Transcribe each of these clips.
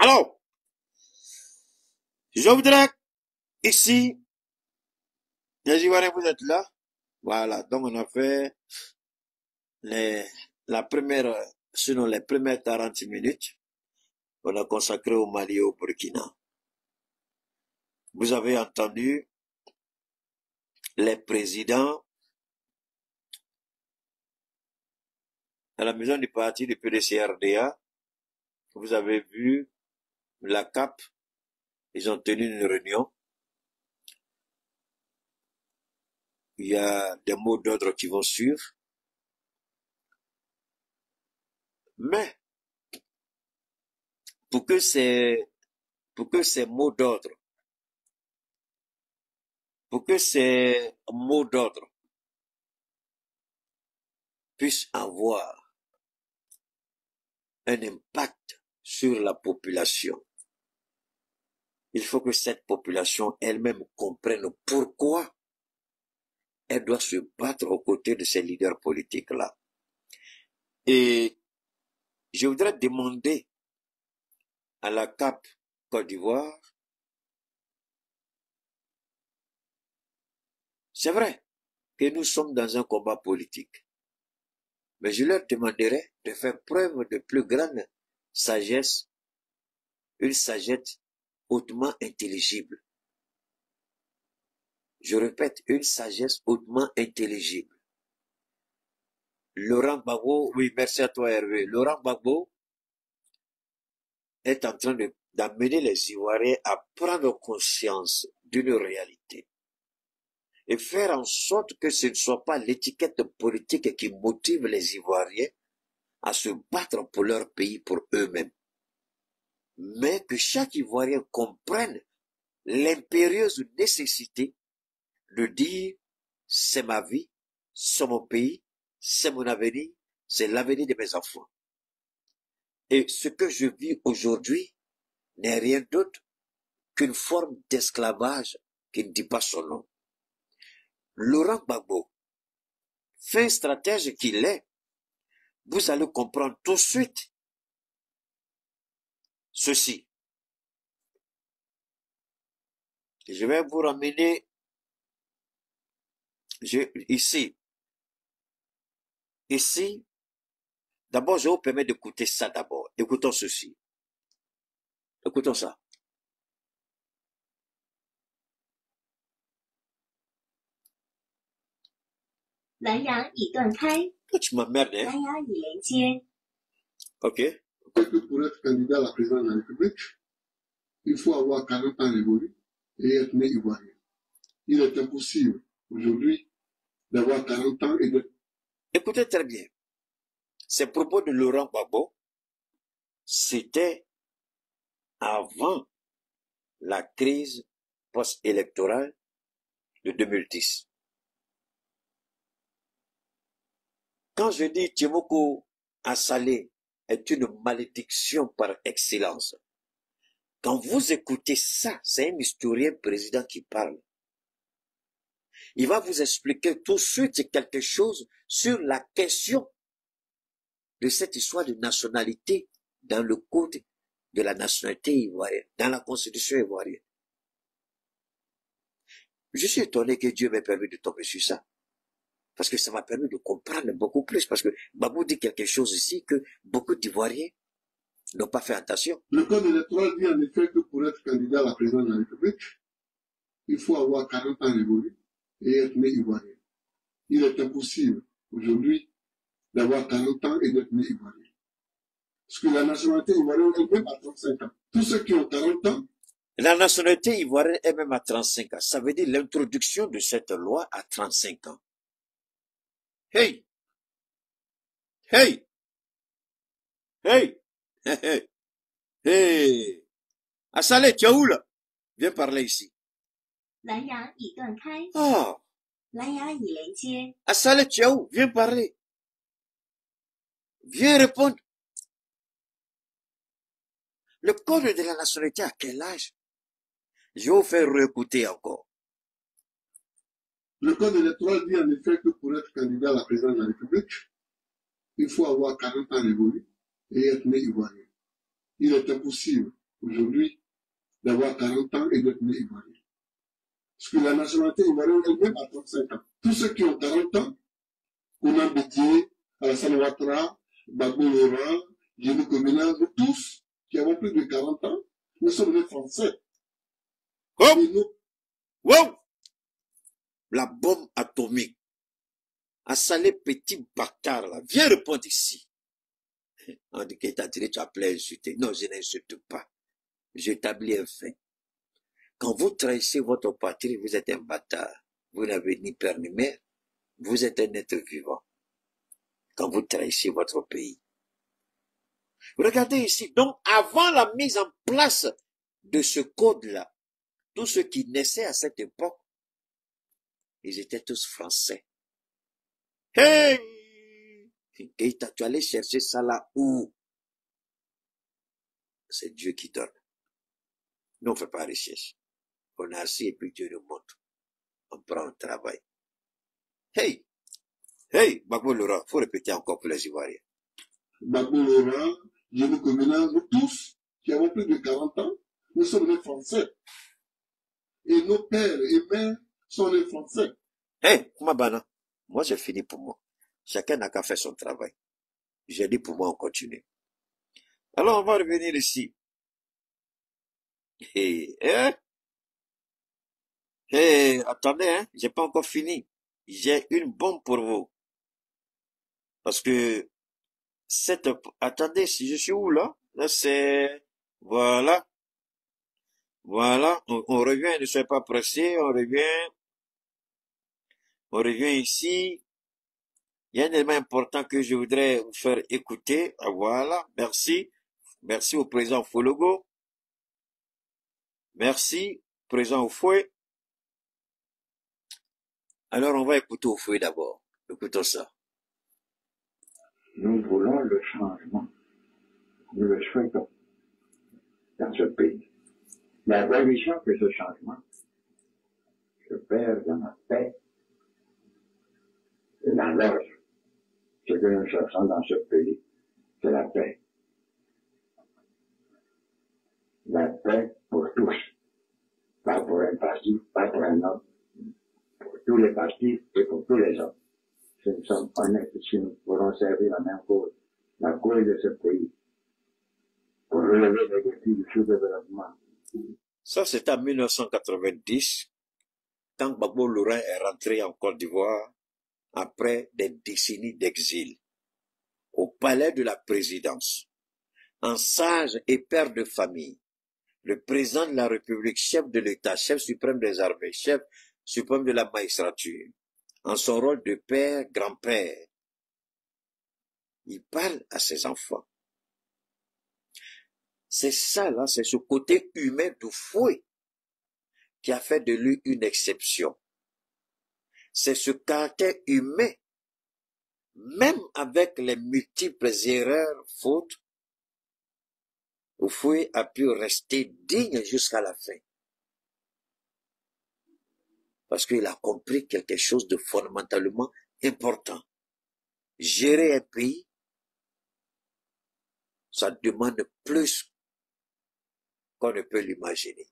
Alors, je voudrais ici, les Ivoiriens, vous êtes là. Voilà, donc on a fait la première, sinon les premières 40 minutes, on a consacré au Mali et au Burkina. Vous avez entendu les présidents à la maison du parti du PDC-RDA. Vous avez vu la CAP, ils ont tenu une réunion. Il y a des mots d'ordre qui vont suivre. Mais, pour que ces mots d'ordre, puissent avoir un impact sur la population, il faut que cette population elle-même comprenne pourquoi elle doit se battre aux côtés de ces leaders politiques-là. Et je voudrais demander à la CAP Côte d'Ivoire, c'est vrai que nous sommes dans un combat politique, mais je leur demanderai de faire preuve de plus grande sagesse, une sagesse hautement intelligible. Je répète, une sagesse hautement intelligible. Laurent Gbagbo, oui, merci à toi Hervé. Laurent Gbagbo est en train d'amener les Ivoiriens à prendre conscience d'une réalité et faire en sorte que ce ne soit pas l'étiquette politique qui motive les Ivoiriens à se battre pour leur pays, pour eux-mêmes, mais que chaque Ivoirien comprenne l'impérieuse nécessité de dire c'est ma vie, c'est mon pays, c'est mon avenir, c'est l'avenir de mes enfants. Et ce que je vis aujourd'hui n'est rien d'autre qu'une forme d'esclavage qui ne dit pas son nom. Laurent Gbagbo, fin stratège qu'il est, vous allez comprendre tout de suite ceci. Je vais vous ramener ici. Ici, d'abord, je vous permets d'écouter ça d'abord. Écoutons ceci. Écoutons ça. Tu m'emmerdes, hein? Ok. Pour être candidat à la présidence de la République, il faut avoir 40 ans révolus et être né ivoirien. Il est impossible aujourd'hui d'avoir 40 ans et de... Écoutez très bien. Ces propos de Laurent Gbagbo, c'était avant la crise post-électorale de 2010. Quand je dis Tchimoko Assalé est une malédiction par excellence, quand vous écoutez ça, c'est un historien président qui parle. Il va vous expliquer tout de suite quelque chose sur la question de cette histoire de nationalité dans le code de la nationalité ivoirienne, dans la constitution ivoirienne. Je suis étonné que Dieu m'ait permis de tomber sur ça. Parce que ça m'a permis de comprendre beaucoup plus. Parce que Babou dit quelque chose ici que beaucoup d'Ivoiriens n'ont pas fait attention. Le code électoral dit en effet que pour être candidat à la présidence de la République, il faut avoir 40 ans révolus et être né ivoirien. Il est impossible aujourd'hui d'avoir 40 ans et d'être né ivoirien. Parce que la nationalité ivoirienne est même à 35 ans. Tous ceux qui ont 40 ans, la nationalité ivoirienne est même à 35 ans. Ça veut dire l'introduction de cette loi à 35 ans. Hey! Hey! Hey! Hey! Hey! Assalé, tu es où là? Viens parler ici. Oh! Assalé, tu es où? Viens parler. Viens répondre. Le code de la nationalité à quel âge? Je vais vous faire réécouter encore. Le code électoral dit en effet que pour être candidat à la présidence de la République, il faut avoir 40 ans révolus et être né ivoirien. Il est impossible aujourd'hui d'avoir 40 ans et d'être né ivoirien. Parce que la nationalité ivoirienne elle-même a 35 ans. Tous ceux qui ont 40 ans, Konan Bédié, Alassane Ouattara, Gbagbo Laurent, Djemou Komena, nous tous qui avons plus de 40 ans, nous sommes nés français. Oh! Et nous, Wow! La bombe atomique. Un salé petit bâtard là, viens répondre ici. On dit que t'as tiré, tu as plein insulté. Non, je n'insulte pas. J'établis un fait. Quand vous trahissez votre patrie, vous êtes un bâtard. Vous n'avez ni père ni mère. Vous êtes un être vivant. Quand vous trahissez votre pays. Regardez ici. Donc, avant la mise en place de ce code-là, tous ceux qui naissaient à cette époque, ils étaient tous français. Hey! Et tu allais chercher ça là où? C'est Dieu qui donne. Nous, on ne fait pas recherche. On a assis et puis Dieu nous montre. On prend un travail. Hey! Hey! Gbagbo Laurent, faut répéter encore pour les Ivoiriens. Gbagbo Laurent, Djemou Komena, nous tous qui avons plus de 40 ans, nous sommes nés français. Et nos pères et mères sont nés français. Hey! Kumabana, moi j'ai fini pour moi. Chacun n'a qu'à faire son travail. J'ai dit pour moi, on continue. Alors, on va revenir ici. Hey, hein? Hey, attendez, hein? J'ai pas encore fini. J'ai une bombe pour vous. Parce que attendez, si je suis où là? Là, c'est, voilà. Voilà. On revient, ne soyez pas pressés, on revient. On revient ici. Il y a un élément important que je voudrais vous faire écouter. Ah, voilà. Merci. Merci au président Fologo. Merci, président Oufoué. Alors, on va écouter Oufoué d'abord. Écoutons ça. Nous voulons le changement. Nous le souhaitons dans ce pays. La condition que ce changement se perd dans la paix et dans l'ordre. Ce que nous cherchons dans ce pays, c'est la paix. La paix pour tous. Pas pour un parti, pas pour un autre. Pour tous les partis et pour tous les autres. Si nous sommes honnêtes, si nous voulons servir la même cause, la cause de ce pays, pour relever les défis du sous-développement. Ça, c'est en 1990, quand Gbagbo Laurent est rentré en Côte d'Ivoire après des décennies d'exil, au palais de la présidence, en sage et père de famille, le président de la République, chef de l'État, chef suprême des armées, chef suprême de la magistrature, en son rôle de père, grand-père, il parle à ses enfants. C'est ça, là, c'est ce côté humain d'Oufoué qui a fait de lui une exception. C'est ce caractère humain, même avec les multiples erreurs, fautes, Oufoué a pu rester digne jusqu'à la fin. Parce qu'il a compris quelque chose de fondamentalement important. Gérer un pays, ça demande plus qu'on ne peut l'imaginer.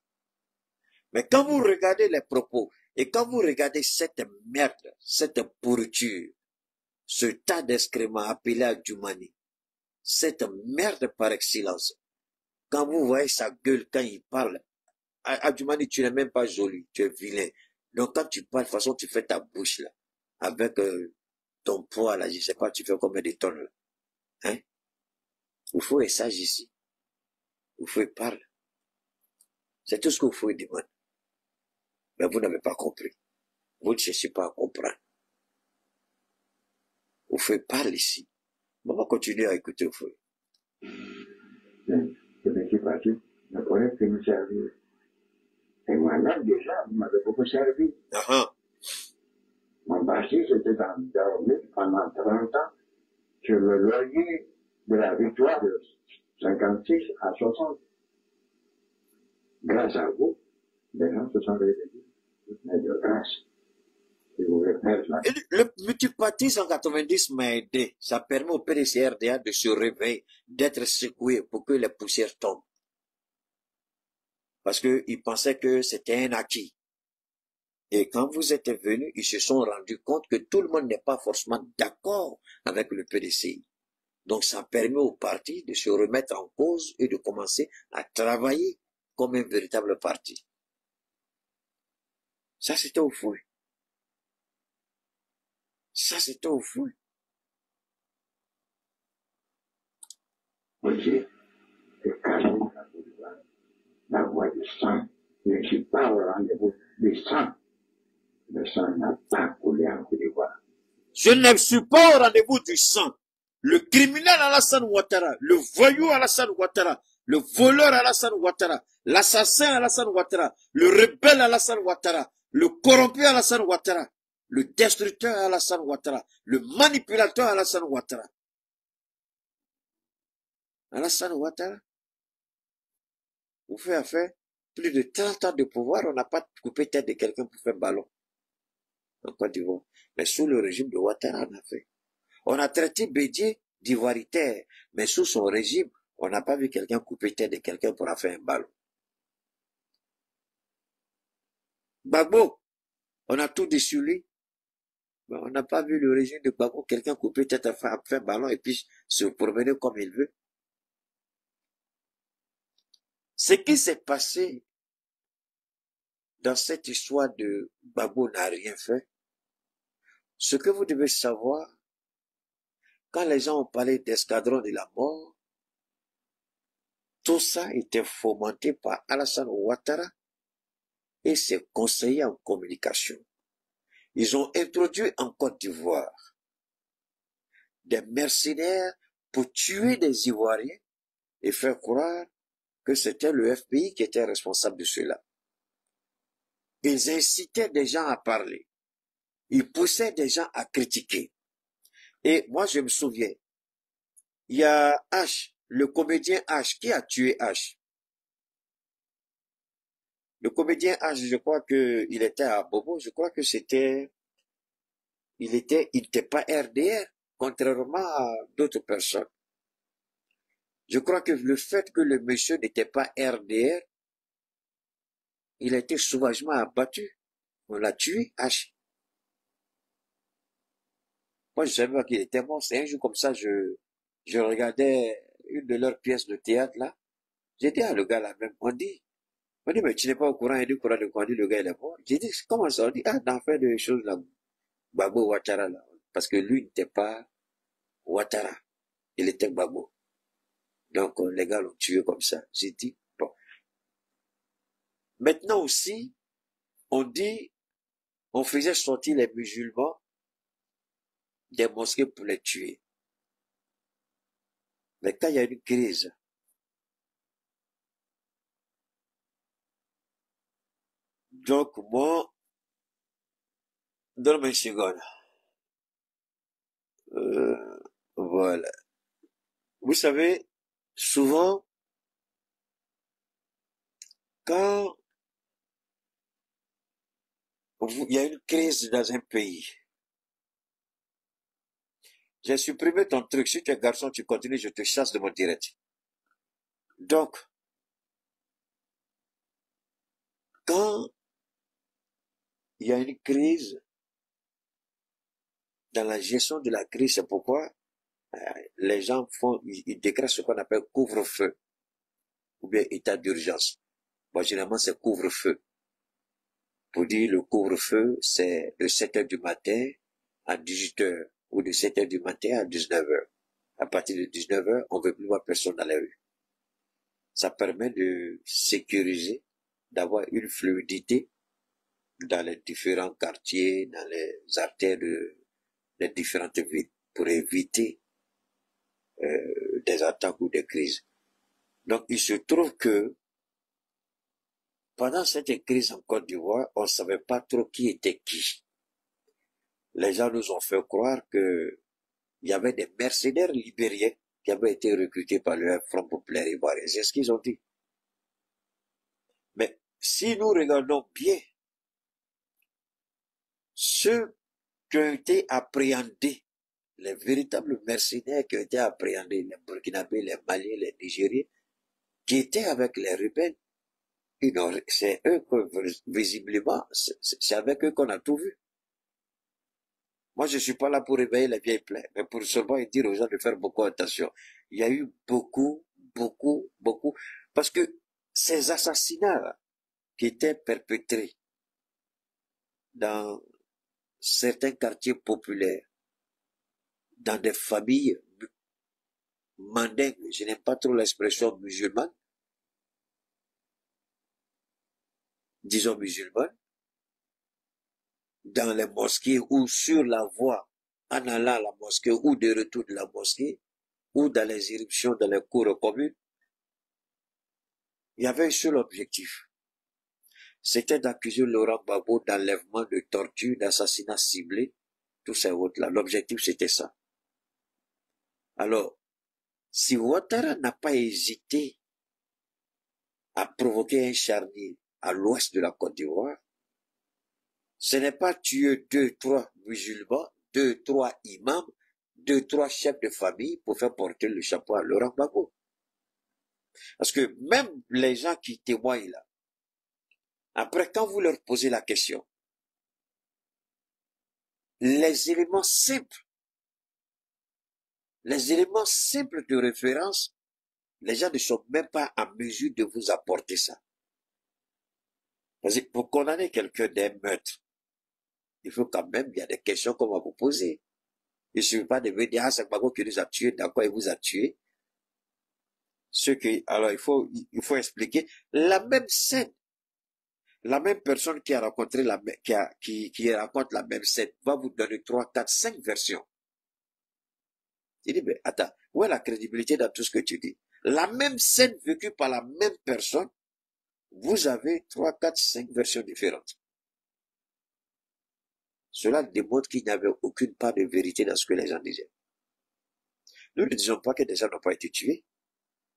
Mais quand vous regardez les propos, et quand vous regardez cette merde, cette pourriture, ce tas d'excréments appelés à Djoumani, cette merde par excellence, quand vous voyez sa gueule quand il parle, Adjoumani, tu n'es même pas joli, tu es vilain. Donc quand tu parles, de toute façon, tu fais ta bouche là, avec ton poids là, je sais pas, tu fais combien de tonnes là. Hein? Oufoué est sage ici. Oufoué parle. C'est tout ce que Oufoué demande. Mais vous n'avez pas compris. Vous ne cherchez pas à comprendre. Oufoué parle ici. On va continuer à écouter Oufoué. Ce petit parti ne pourrait que nous servir. Et moi-même, déjà, vous m'avez beaucoup servi. Mon parti, c'était endormi pendant 30 ans sur le loyer de la victoire de 56 à 60. Grâce à vous, les gens se sont réveillés. Mais de grâce. Si vous voulez faire ça. Et le multipartisme en 90 m'a aidé. Ça permet au PDCRDA de se réveiller, d'être secoué pour que les poussières tombent. parce qu'ils pensaient que c'était un acquis. Et quand vous êtes venus, ils se sont rendus compte que tout le monde n'est pas forcément d'accord avec le PDCI. Donc ça permet au parti de se remettre en cause et de commencer à travailler comme un véritable parti. Ça, c'était au fond. Ça, c'était au fond. Ok. Et quand la voix du sang, mais je ne suis pas au rendez-vous du sang. Le sang n'a pas coulé en Côte d'Ivoire. Je ne suis pas au rendez-vous du sang. Le criminel Alassane Ouattara, le voyou Alassane Ouattara, le voleur Alassane Ouattara, l'assassin Alassane Ouattara, le rebelle Alassane Ouattara, le corrompu Alassane Ouattara, le destructeur Alassane Ouattara, le manipulateur Alassane Ouattara. Alassane Ouattara, vous faites affaire, plus de 30 ans de pouvoir, on n'a pas coupé tête de quelqu'un pour faire ballon en Côte d'Ivoire. Mais sous le régime de Ouattara, on a fait. On a traité Bédié d'ivoiritaire, mais sous son régime, on n'a pas vu quelqu'un couper tête de quelqu'un pour en faire un ballon. Gbagbo, on a tout dit sur lui, mais on n'a pas vu le régime de Gbagbo, quelqu'un couper tête à faire un ballon et puis se promener comme il veut. Ce qui s'est passé dans cette histoire de Gbagbo n'a rien fait. Ce que vous devez savoir, quand les gens ont parlé d'escadron de la mort, tout ça était fomenté par Alassane Ouattara et ses conseillers en communication. Ils ont introduit en Côte d'Ivoire des mercenaires pour tuer des Ivoiriens et faire croire que c'était le FBI qui était responsable de cela. Ils incitaient des gens à parler. Ils poussaient des gens à critiquer. Et moi, je me souviens, il y a H, le comédien H, qui a tué H. Le comédien H, je crois qu'il était à Bobo, je crois que c'était, il n'était pas RDR, contrairement à d'autres personnes. Je crois que le fait que le monsieur n'était pas RDR, il a été sauvagement abattu. On l'a tué, H. Moi, je savais pas qu'il était mort. C'est un jour comme ça, je regardais une de leurs pièces de théâtre, là. J'ai dit à le gars là même, on dit, mais tu n'es pas au courant, il dit, au courant de quoi, on dit, le gars il est mort. J'ai dit, comment ça? On dit, ah, d'en faire des choses là, Gbagbo Ouattara là. Parce que lui n'était pas Ouattara. Il était Gbagbo. Donc, les gars l'ont tué comme ça. J'ai dit, bon. Maintenant aussi, on dit, on faisait sortir les musulmans des mosquées pour les tuer. Mais quand il y a une crise, donc moi, donne-moi une seconde. Voilà. Vous savez, souvent, quand il y a une crise dans un pays, j'ai supprimé ton truc. Si tu es garçon, tu continues, je te chasse de mon direct. Donc, quand il y a une crise, dans la gestion de la crise, c'est pourquoi les gens ils décrètent ce qu'on appelle couvre-feu ou bien état d'urgence. Bon, généralement, c'est couvre-feu. Pour dire le couvre-feu, c'est de 7 heures du matin à 18 heures ou de 7 heures du matin à 19 heures. À partir de 19 heures, on ne veut plus voir personne dans la rue. Ça permet de sécuriser, d'avoir une fluidité dans les différents quartiers, dans les artères des différentes villes, pour éviter des attaques ou des crises. Donc, il se trouve que pendant cette crise en Côte d'Ivoire, on ne savait pas trop qui était qui. Les gens nous ont fait croire que il y avait des mercenaires libériens qui avaient été recrutés par le Front populaire ivoirien. C'est ce qu'ils ont dit. Mais si nous regardons bien ceux qui ont été appréhendés, les véritables mercenaires qui ont été appréhendés, les Burkinabés, les Maliens, les Nigériens, qui étaient avec les rebelles, C'est eux que, visiblement, c'est avec eux qu'on a tout vu. Moi, je suis pas là pour réveiller les vieilles plaies, mais pour seulement dire aux gens de faire beaucoup attention. Il y a eu beaucoup, parce que ces assassinats qui étaient perpétrés dans certains quartiers populaires, dans des familles mandingues, je n'aime pas trop l'expression musulmane, disons musulmane, dans les mosquées ou sur la voie en allant à la mosquée ou de retour de la mosquée ou dans les éruptions dans les cours communes, il y avait un seul objectif. C'était d'accuser Laurent Gbagbo d'enlèvement, de torture, d'assassinat ciblé, tous ces autres-là. L'objectif, c'était ça. Alors, si Ouattara n'a pas hésité à provoquer un charnier à l'ouest de la Côte d'Ivoire, ce n'est pas tuer 2-3 musulmans, 2-3 imams, 2-3 chefs de famille pour faire porter le chapeau à Laurent Gbagbo. Parce que même les gens qui témoignent là, après quand vous leur posez la question, les éléments simples de référence, les gens ne sont même pas en mesure de vous apporter ça. Parce que pour condamner quelqu'un d'un meurtre, il faut quand même, il y a des questions qu'on va vous poser. Il ne suffit pas de venir dire, ah, c'est Gbagbo qui nous a tués, dans quoi il vous a tué. Alors il faut expliquer la même scène. La même personne qui a rencontré qui raconte la même scène va vous donner 3, 4, 5 versions. Il dit, mais attends, où est la crédibilité dans tout ce que tu dis? La même scène vécue par la même personne, vous avez 3, 4, 5 versions différentes. Cela démontre qu'il n'y avait aucune part de vérité dans ce que les gens disaient. Nous ne disons pas que des gens n'ont pas été tués.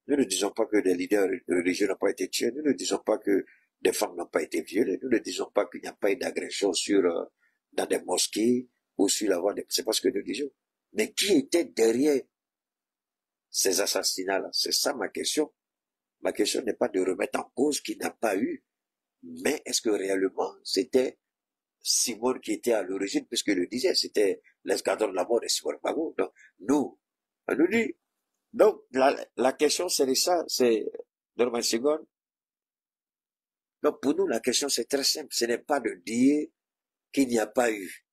Nous ne disons pas que des leaders religieux n'ont pas été tués. Nous ne disons pas que des femmes n'ont pas été violées. Nous ne disons pas qu'il n'y a pas eu d'agression dans des mosquées ou sur la voie. C'est pas ce que nous disons. Mais qui était derrière ces assassinats-là? C'est ça ma question. Ma question n'est pas de remettre en cause qu'il n'y a pas eu, mais est-ce que réellement c'était Simone qui était à l'origine, puisqu'il le disait, c'était l'escadron de la mort de Simone Gbagbo. Donc, on nous dit, donc la question c'est ça, c'est Norman Segon. Donc pour nous, la question c'est très simple, ce n'est pas de dire qu'il n'y a pas eu,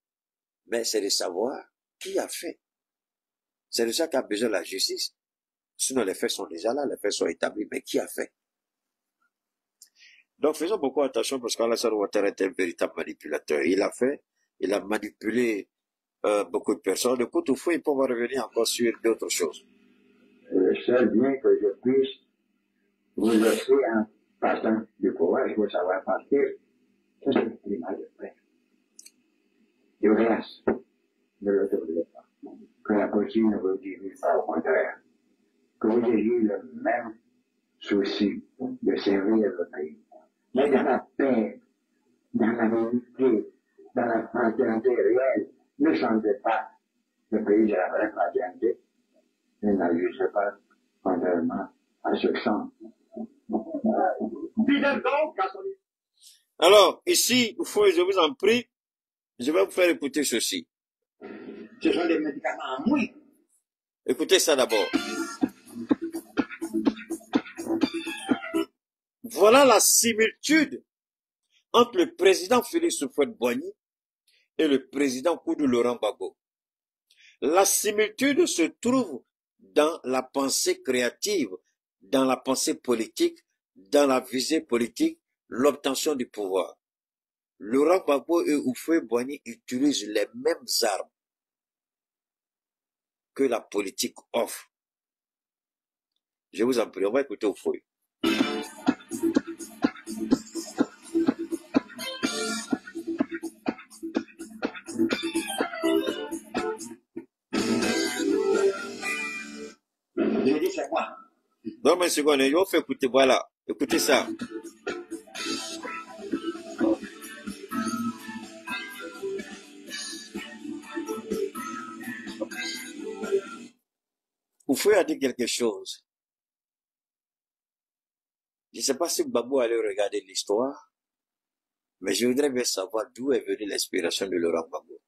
mais c'est de savoir qui a fait. C'est de ça qu'a besoin la justice. Sinon les faits sont déjà là, les faits sont établis, mais qui a fait? Donc faisons beaucoup attention parce qu'Alassane Ouattara est un véritable manipulateur. Il a manipulé beaucoup de personnes. Du coup, toutefois, il peut revenir encore sur d'autres choses. Le seul bien que je puisse vous laisser en passant du courage pour savoir partir, ça c'est le climat de paix. Du reste, ne le trouvez pas. Que la politique ne vous dirige pas au contraire. Que vous ayez le même souci de servir le pays. Mais dans la paix, dans la vérité, dans la fraternité réelle, ne changez pas le pays de la vraie fraternité et n'agissez pas contrairement à ce que sont. Alors, ici, je vous en prie, je vais vous faire écouter ceci. Ce sont des médicaments en mouille. Écoutez ça d'abord. Voilà la similitude entre le président Félix Houphouët-Boigny et le président Koudou Laurent Gbagbo. La similitude se trouve dans la pensée créative, dans la pensée politique, dans la visée politique, l'obtention du pouvoir. Laurent Gbagbo et Houphouët-Boigny utilisent les mêmes armes que la politique offre. Je vous en prie, on va écouter Houphouët. Je dis c'est quoi? Non, mais seconde, je vais faire écouter, voilà, écoutez ça. Houphouët a dit quelque chose. Je ne sais pas si Babou allait regarder l'histoire, mais je voudrais bien savoir d'où est venue l'inspiration de Laurent Gbagbo.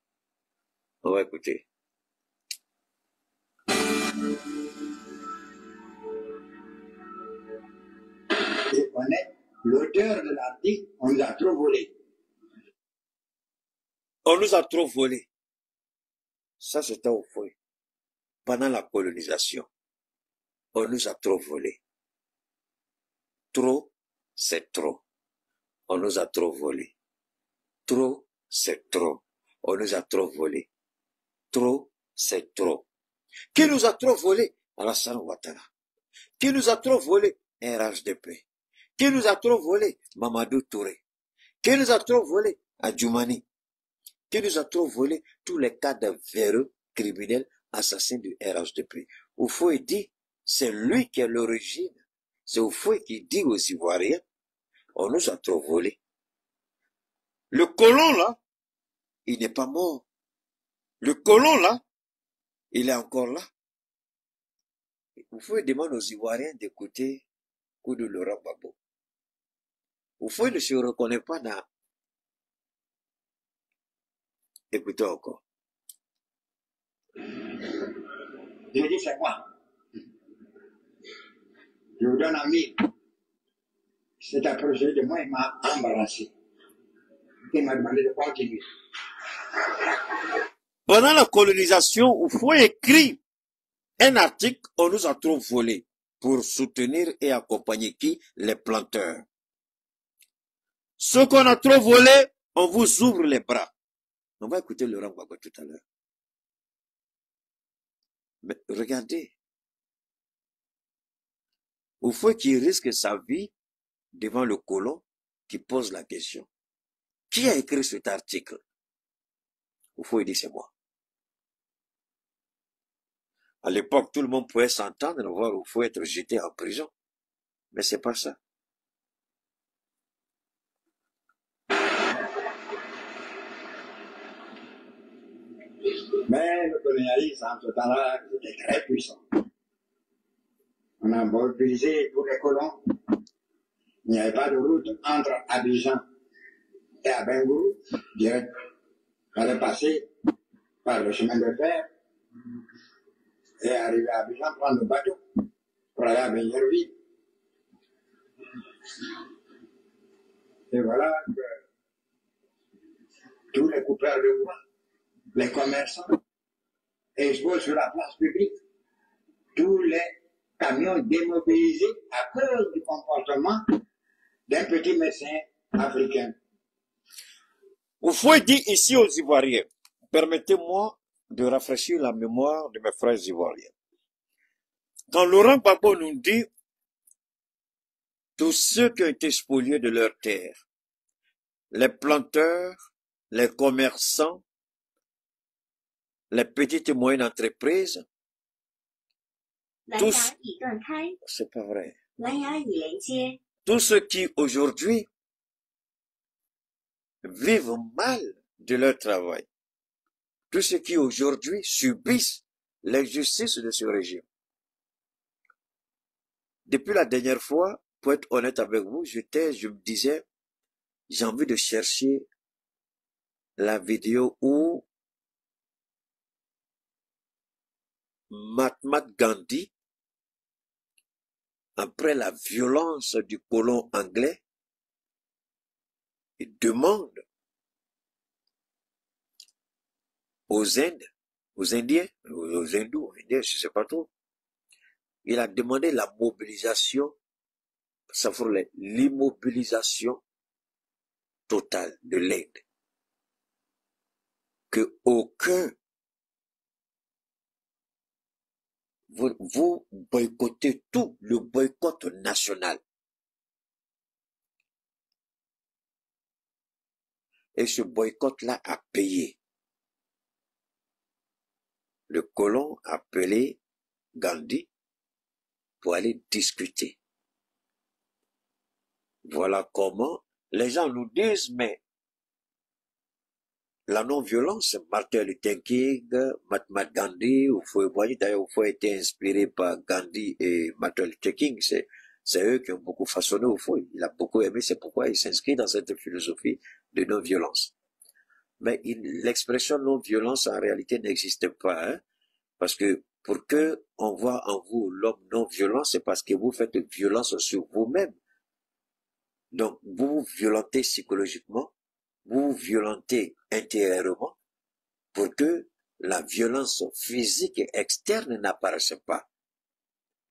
On va écouter. Et on est l'auteur de l'article, on nous a trop volé. On nous a trop volé. Ça, c'était au fouet. Pendant la colonisation, on nous a trop volé. Trop, c'est trop. On nous a trop volé. Trop, c'est trop. On nous a trop volé. Trop, c'est trop. Qui nous a trop volé? Alassane Ouattara. Qui nous a trop volé? RHDP. Qui nous a trop volé? Mamadou Touré. Qui nous a trop volé? Adjoumani. Qui nous a trop volé? Tous les cas de véreux, criminels, assassins du RHDP. Oufoué dit, c'est lui qui est l'origine. C'est Oufoué qui dit aux Ivoiriens, on nous a trop volé. Le colon là, il n'est pas mort. Le colon là, il est encore là. Oufoué demande aux Ivoiriens d'écouter coup de Laurent Gbagbo. Oufoué ne se reconnaît pas dans... Écoutez encore. Je dis, c'est quoi? Je vous donne un mille. Cet approché de moi, il m'a embarrassé. Il m'a demandé de continuer. Pendant la colonisation, Oufoué écrit un article, on nous a trop volé, pour soutenir et accompagner qui? Les planteurs. Ce qu'on a trop volé, on vous ouvre les bras. On va écouter Laurent Gbagbo tout à l'heure. Mais regardez, Oufoué qui risque sa vie devant le colon qui pose la question. Qui a écrit cet article? Oufoué dit c'est moi. À l'époque, tout le monde pouvait s'entendre, voir Oufoué être jeté en prison. Mais c'est pas ça. Mais le colonialisme, en ce temps-là, était très puissant. On a mobilisé tous les colons. Il n'y avait pas de route entre Abidjan et Abengourou, direct. Il fallait passer par le chemin de fer et arriver à Abidjan, prendre le bateau pour aller à Benjerville. Et voilà que tous les coupeurs de bois, les commerçants, exposent sur la place publique tous les camions démobilisés à cause du comportement d'un petit médecin africain. Oufoué dit ici aux Ivoiriens, permettez-moi de rafraîchir la mémoire de mes frères ivoiriens. Quand Laurent Gbagbo nous dit, tous ceux qui ont été spoliés de leurs terres, les planteurs, les commerçants, les petites et moyennes entreprises, tous, c'est pas vrai, tous ceux qui aujourd'hui vivent mal de leur travail, tous ceux qui aujourd'hui subissent l'injustice de ce régime. Depuis la dernière fois, pour être honnête avec vous, je me disais, j'ai envie de chercher la vidéo où Mahatma Gandhi, après la violence du colon anglais, il demande aux Indes, aux Indiens, aux Hindous, aux Indiens, je ne sais pas trop, il a demandé la mobilisation, ça ferait l'immobilisation totale de l'Inde. Que aucun, vous boycottez tout, le boycott national. Et ce boycott-là a payé. Le colon a appelé Gandhi pour aller discuter. Voilà comment les gens nous disent, mais la non-violence, Martin Luther King, Mahatma Gandhi, d'ailleurs, Oufoué a été inspiré par Gandhi et Martin Luther King, c'est C'est eux qui ont beaucoup façonné au fond. Il a beaucoup aimé, c'est pourquoi il s'inscrit dans cette philosophie de non-violence. Mais l'expression non-violence, en réalité, n'existe pas, hein, parce que pour que on voit en vous l'homme non-violent, c'est parce que vous faites violence sur vous-même. Donc, vous vous violentez psychologiquement, vous vous violentez intérieurement pour que la violence physique et externe n'apparaisse pas.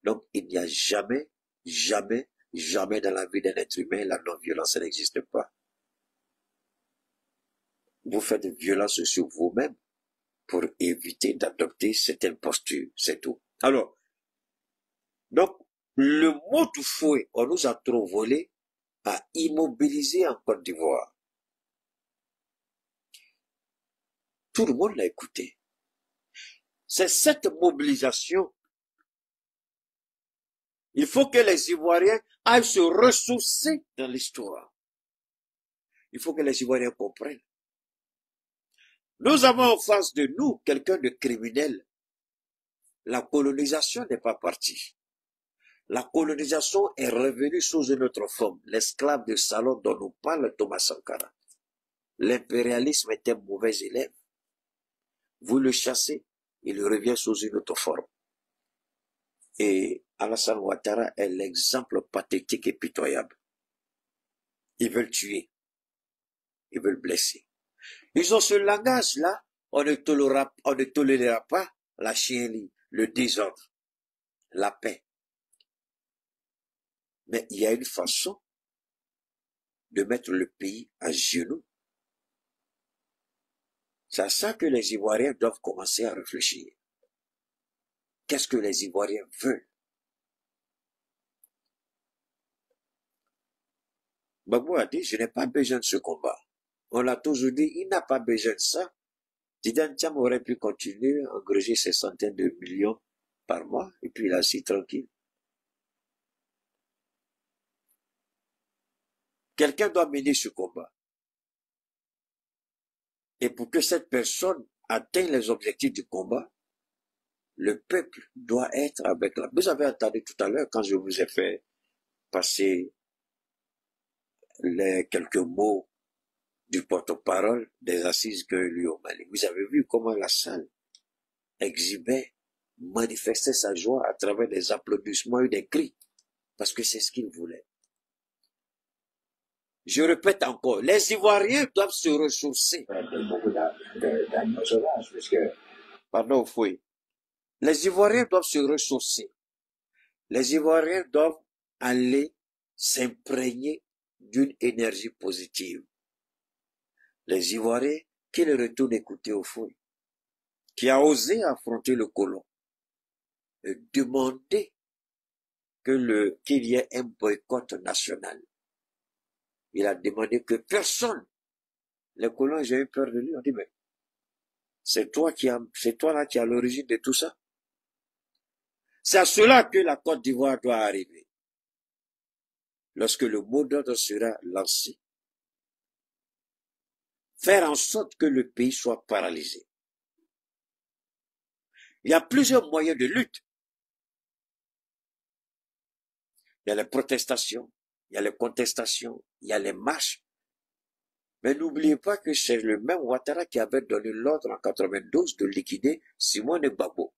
Donc, il n'y a jamais, jamais, jamais dans la vie d'un être humain, la non-violence n'existe pas. Vous faites violence sur vous-même pour éviter d'adopter certaines postures, c'est tout. Alors, donc, le mot du fouet, on nous a trop volé, a immobilisé en Côte d'Ivoire. Tout le monde l'a écouté. C'est cette mobilisation. Il faut que les Ivoiriens aillent se ressourcer dans l'histoire. Il faut que les Ivoiriens comprennent. Nous avons en face de nous quelqu'un de criminel. La colonisation n'est pas partie. La colonisation est revenue sous une autre forme. L'esclave de salon dont nous parle Thomas Sankara. L'impérialisme est un mauvais élève. Vous le chassez, il revient sous une autre forme. Et Alassane Ouattara est l'exemple pathétique et pitoyable. Ils veulent tuer. Ils veulent blesser. Ils ont ce langage-là, on ne tolérera pas la chienlit, le désordre, la paix. Mais il y a une façon de mettre le pays à genoux. C'est à ça que les Ivoiriens doivent commencer à réfléchir. Qu'est-ce que les Ivoiriens veulent? Gbagbo a dit, je n'ai pas besoin de ce combat. On l'a toujours dit, il n'a pas besoin de ça. Tidjane Thiam aurait pu continuer à engranger ses centaines de millions par mois, et puis il est assis tranquille. Quelqu'un doit mener ce combat. Et pour que cette personne atteigne les objectifs du combat, le peuple doit être avec la... Vous avez entendu tout à l'heure, quand je vous ai fait passer les quelques mots du porte-parole des assises que lui au Mali. Vous avez vu comment la salle exhibait, manifestait sa joie à travers des applaudissements et des cris, parce que c'est ce qu'il voulait. Je répète encore, les Ivoiriens doivent se ressourcer. Beaucoup d'animaux sauvages, puisque... Pardon, Foué. Les Ivoiriens doivent se ressourcer. Les Ivoiriens doivent aller s'imprégner d'une énergie positive. Les Ivoiriens qui le retournent écouter au fond, qui a osé affronter le colon, et demander qu'il y ait un boycott national. Il a demandé que personne, les colons, j'ai eu peur de lui, on dit, mais c'est toi là qui as l'origine de tout ça. C'est à cela que la Côte d'Ivoire doit arriver. Lorsque le mot d'ordre sera lancé. Faire en sorte que le pays soit paralysé. Il y a plusieurs moyens de lutte. Il y a les protestations, il y a les contestations, il y a les marches. Mais n'oubliez pas que c'est le même Ouattara qui avait donné l'ordre en 92 de liquider Simone Gbagbo,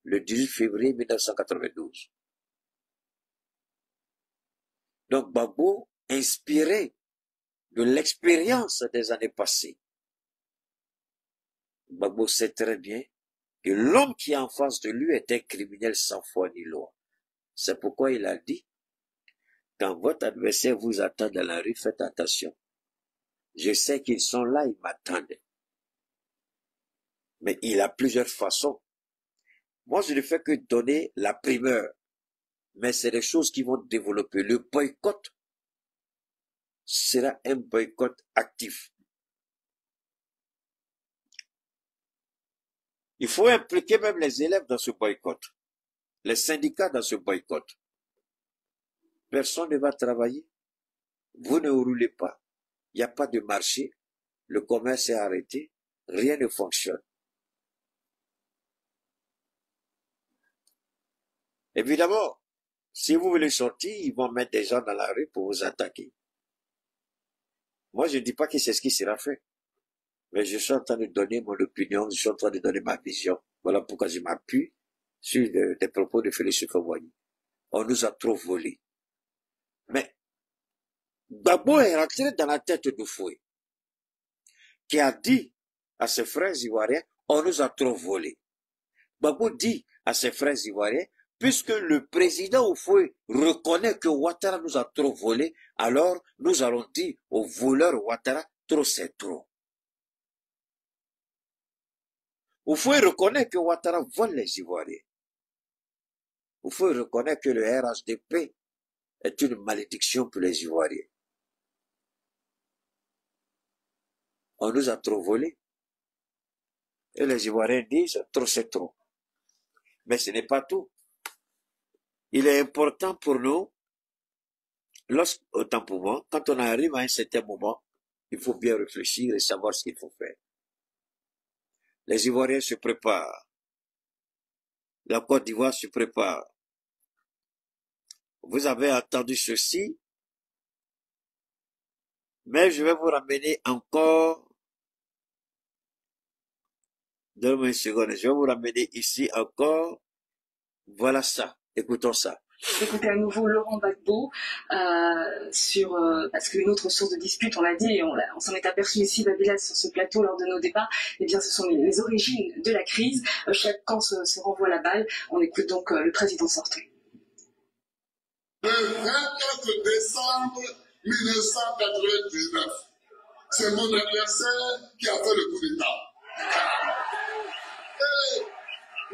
le 18 février 1992. Donc Gbagbo, inspiré de l'expérience des années passées, Gbagbo sait très bien que l'homme qui est en face de lui est un criminel sans foi ni loi. C'est pourquoi il a dit, quand votre adversaire vous attend dans la rue, faites attention. Je sais qu'ils sont là, ils m'attendent. Mais il a plusieurs façons. Moi, je ne fais que donner la primeur. Mais c'est des choses qui vont développer. Le boycott sera un boycott actif. Il faut impliquer même les élèves dans ce boycott. Les syndicats dans ce boycott. Personne ne va travailler. Vous ne roulez pas. Il n'y a pas de marché. Le commerce est arrêté. Rien ne fonctionne. Évidemment, Si vous voulez sortir, ils vont mettre des gens dans la rue pour vous attaquer. Moi, je ne dis pas que c'est ce qui sera fait. Mais je suis en train de donner mon opinion, je suis en train de donner ma vision. Voilà pourquoi je m'appuie sur des propos de Félix Houphouët-Boigny. On nous a trop volé. Mais Gbagbo est rentré dans la tête de Foué, qui a dit à ses frères ivoiriens, on nous a trop volé. Gbagbo dit à ses frères ivoiriens, puisque le président Houphouët reconnaît que Ouattara nous a trop volé, alors nous allons dire aux voleurs Ouattara, trop c'est trop. Houphouët reconnaît que Ouattara vole les Ivoiriens. Houphouët reconnaît que le RHDP est une malédiction pour les Ivoiriens. On nous a trop volé. Et les Ivoiriens disent, trop c'est trop. Mais ce n'est pas tout. Il est important pour nous, autant pour moi, quand on arrive à un certain moment, il faut bien réfléchir et savoir ce qu'il faut faire. Les Ivoiriens se préparent. La Côte d'Ivoire se prépare. Vous avez entendu ceci, mais je vais vous ramener encore. Donnez-moi une seconde, je vais vous ramener ici encore. Voilà ça, écoutons ça. Écoutez à nouveau Laurent Gbagbo parce qu'une autre source de dispute, on l'a dit, et on s'en est aperçu ici, Babila, sur ce plateau lors de nos débats, eh bien ce sont les origines de la crise. Chaque camp se renvoie la balle. On écoute donc le président sortant. Le 24 décembre 1999, c'est mon adversaire qui a fait le coup d'État.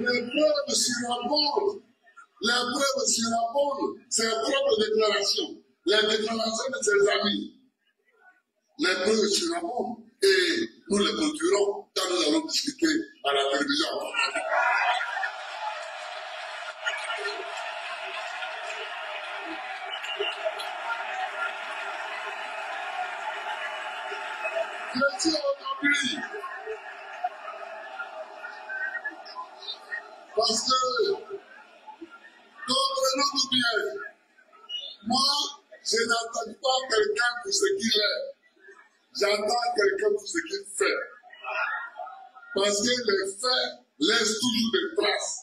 Et les preuves sur la bombe, c'est la propre déclaration. Les déclarations de ses amis. Les preuves sur la bombe. Et nous les montrerons quand nous allons discuter à la télévision. Je suis aujourd'hui. Parce que, comprenez-nous bien, moi, je n'attends pas quelqu'un pour ce qu'il est. J'attends quelqu'un pour ce qu'il fait. Parce que les faits laissent toujours des traces.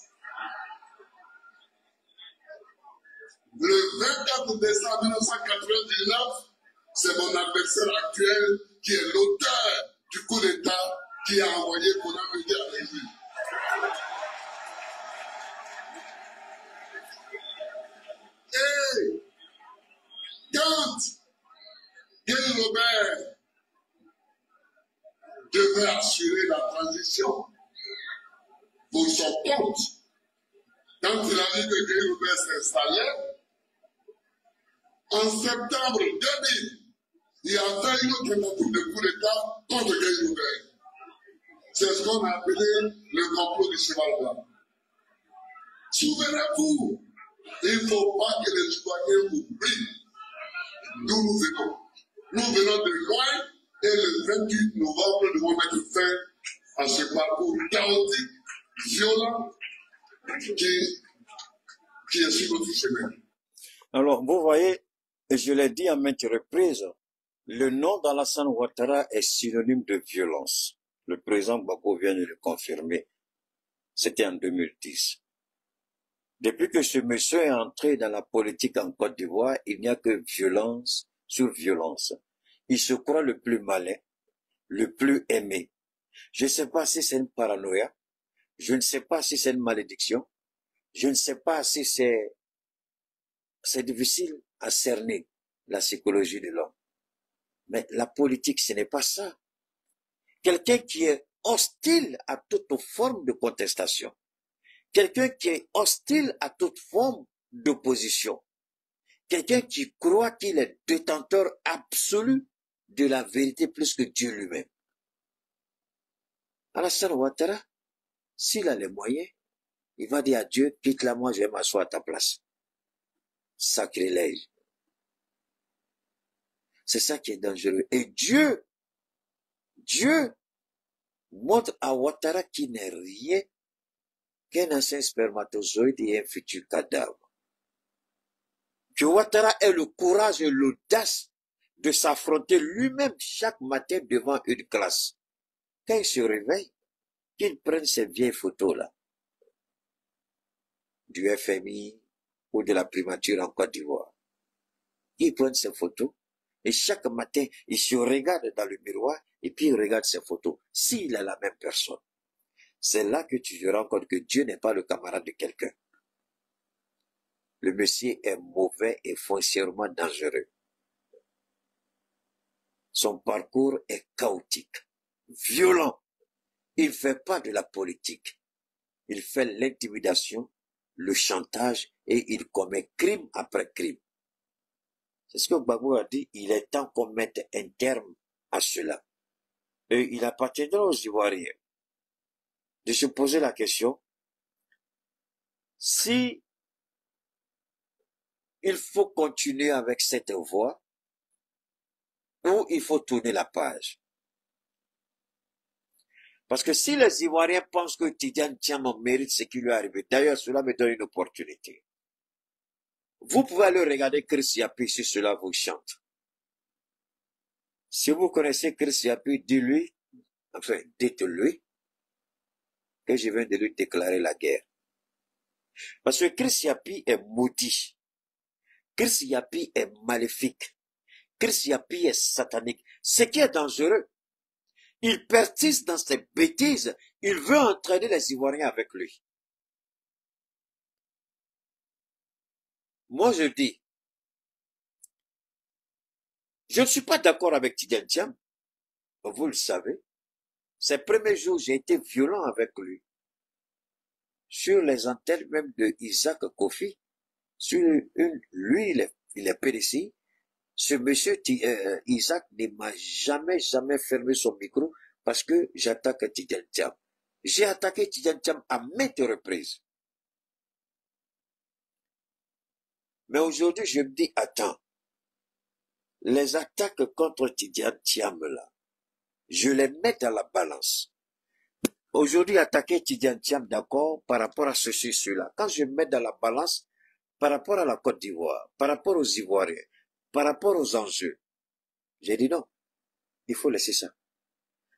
Le 24 décembre 1999, c'est mon adversaire actuel qui est l'auteur du coup d'État qui a envoyé Konamidi à l'exil. Et quand Guy Robert devait assurer la transition pour son compte, quand il a vu que Guy Robert s'installait, en septembre 2000, il a fait une autre tentative de coup d'État contre Guy Robert. C'est ce qu'on a appelé le complot du cheval blanc. Souvenez-vous, il ne faut pas que les citoyens oublient d'où nous venons. Nous venons de loin et le 28 novembre, nous devons mettre fin à ce parcours chaotique, violent, qui est sur notre chemin. Alors, vous voyez, et je l'ai dit à maintes reprises, le nom d'Alassane Ouattara est synonyme de violence. Le président Gbagbo vient de le confirmer. C'était en 2010. Depuis que ce monsieur est entré dans la politique en Côte d'Ivoire, il n'y a que violence sur violence. Il se croit le plus malin, le plus aimé. Je ne sais pas si c'est une paranoïa, je ne sais pas si c'est une malédiction, je ne sais pas si c'est difficile à cerner la psychologie de l'homme. Mais la politique, ce n'est pas ça. Quelqu'un qui est hostile à toute forme de contestation. Quelqu'un qui est hostile à toute forme d'opposition. Quelqu'un qui croit qu'il est détenteur absolu de la vérité plus que Dieu lui-même. Alassane Ouattara, s'il a les moyens, il va dire à Dieu, quitte-la moi, je vais m'asseoir à ta place. Sacrilège. C'est ça qui est dangereux. Et Dieu montre à Ouattara qu'il n'est rien qu'un ancien spermatozoïde et un futur cadavre. que Ouattara ait le courage et l'audace de s'affronter lui-même chaque matin devant une classe. Quand il se réveille, qu'il prenne ces vieilles photos-là, du FMI ou de la primature en Côte d'Ivoire. Il prenne ces photos et chaque matin, il se regarde dans le miroir et puis il regarde ses photos. S'il est la même personne, c'est là que tu te rends compte que Dieu n'est pas le camarade de quelqu'un. Le monsieur est mauvais et foncièrement dangereux. Son parcours est chaotique, violent. Il ne fait pas de la politique. Il fait l'intimidation, le chantage et il commet crime après crime. C'est ce que Gbagbo a dit, il est temps qu'on mette un terme à cela. Et il appartiendra aux Ivoiriens de se poser la question si il faut continuer avec cette voie ou il faut tourner la page. Parce que si les Ivoiriens pensent que Tidjane Thiam mérite ce qui lui est arrivé, d'ailleurs cela me donne une opportunité. Vous pouvez aller regarder Chris Yapi si cela vous chante. Si vous connaissez Chris Yapi, dites-lui que je viens de lui déclarer la guerre. Parce que Chris Yapi est maudit. Chris Yapi est maléfique. Chris Yapi est satanique. Ce qui est dangereux, il persiste dans ses bêtises. Il veut entraîner les Ivoiriens avec lui. Moi, je dis, je ne suis pas d'accord avec Tidjane Thiam. Vous le savez. Ces premiers jours, j'ai été violent avec lui. Sur les antennes même de Isaac Kofi, lui, il est PDC. Ce monsieur Isaac ne m'a jamais fermé son micro parce que j'attaque Tidjane Thiam. J'ai attaqué Tidjane Thiam à maintes reprises. Mais aujourd'hui, je me dis, attends, les attaques contre Tidjane Thiam là, je les mets dans la balance. Aujourd'hui, attaquer Tidjane Thiam, d'accord, par rapport à ceci, cela. Quand je mets dans la balance, par rapport à la Côte d'Ivoire, par rapport aux Ivoiriens, par rapport aux enjeux, j'ai dit non, il faut laisser ça.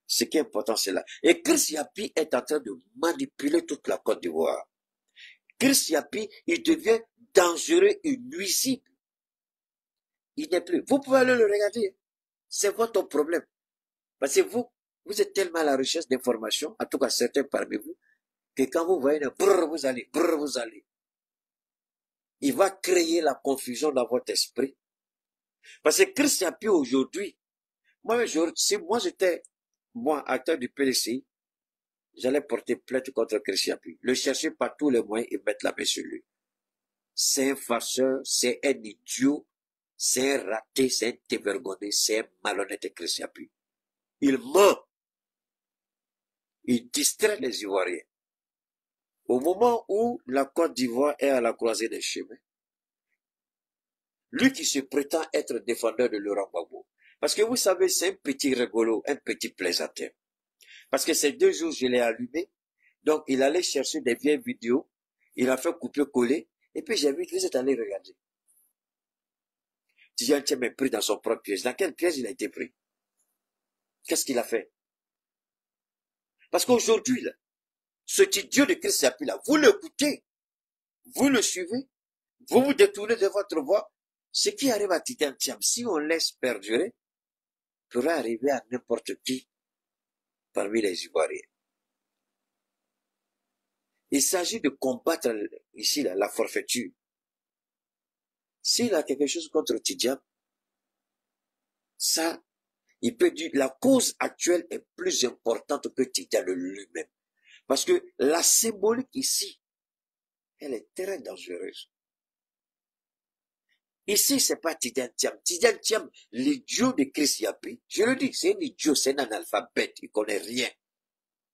Ce qui est important, c'est là. Et Chris Yapi est en train de manipuler toute la Côte d'Ivoire. Chris Yapi, il devient dangereux et nuisible. Il n'est plus. Vous pouvez aller le regarder. C'est votre problème. Parce que vous êtes tellement à la recherche d'informations, en tout cas certains parmi vous, que quand vous voyez un brrr, vous allez. Il va créer la confusion dans votre esprit. Parce que Chris Yapi aujourd'hui, si moi j'étais, acteur du PDC, j'allais porter plainte contre Chris Yapi. Le chercher par tous les moyens et mettre la main sur lui. C'est un farceur, c'est un idiot, c'est un raté, c'est un dévergonné, c'est un malhonnête Chris Yapi. Il ment. Il distrait les Ivoiriens. Au moment où la Côte d'Ivoire est à la croisée des chemins, lui qui se prétend être défendeur de Laurent Gbagbo, parce que vous savez, c'est un petit rigolo, un petit plaisantin. Parce que ces 2 jours, je l'ai allumé, donc il allait chercher des vieilles vidéos, il a fait couper-coller, et puis j'ai vu que vous êtes allé regarder. Tidjane Thiam est pris dans son propre piège. Dans quel piège il a été pris? Qu'est-ce qu'il a fait? Parce qu'aujourd'hui, là, cet idiot de Chris Yapi là, vous l'écoutez, vous le suivez, vous vous détournez de votre voix. Ce qui arrive à Tidjane Thiam, si on laisse perdurer, pourrait arriver à n'importe qui parmi les Ivoiriens. Il s'agit de combattre ici là, la forfaiture. S'il a quelque chose contre Tidjane, ça, il peut dire la cause actuelle est plus importante que Tidjane lui-même. Parce que la symbolique ici, elle est très dangereuse. Ici, c'est pas Tidjane Thiam. Tidjane Thiam, l'idiot de Chris Yapi, je le dis, c'est un idiot, c'est un analphabète, il connaît rien.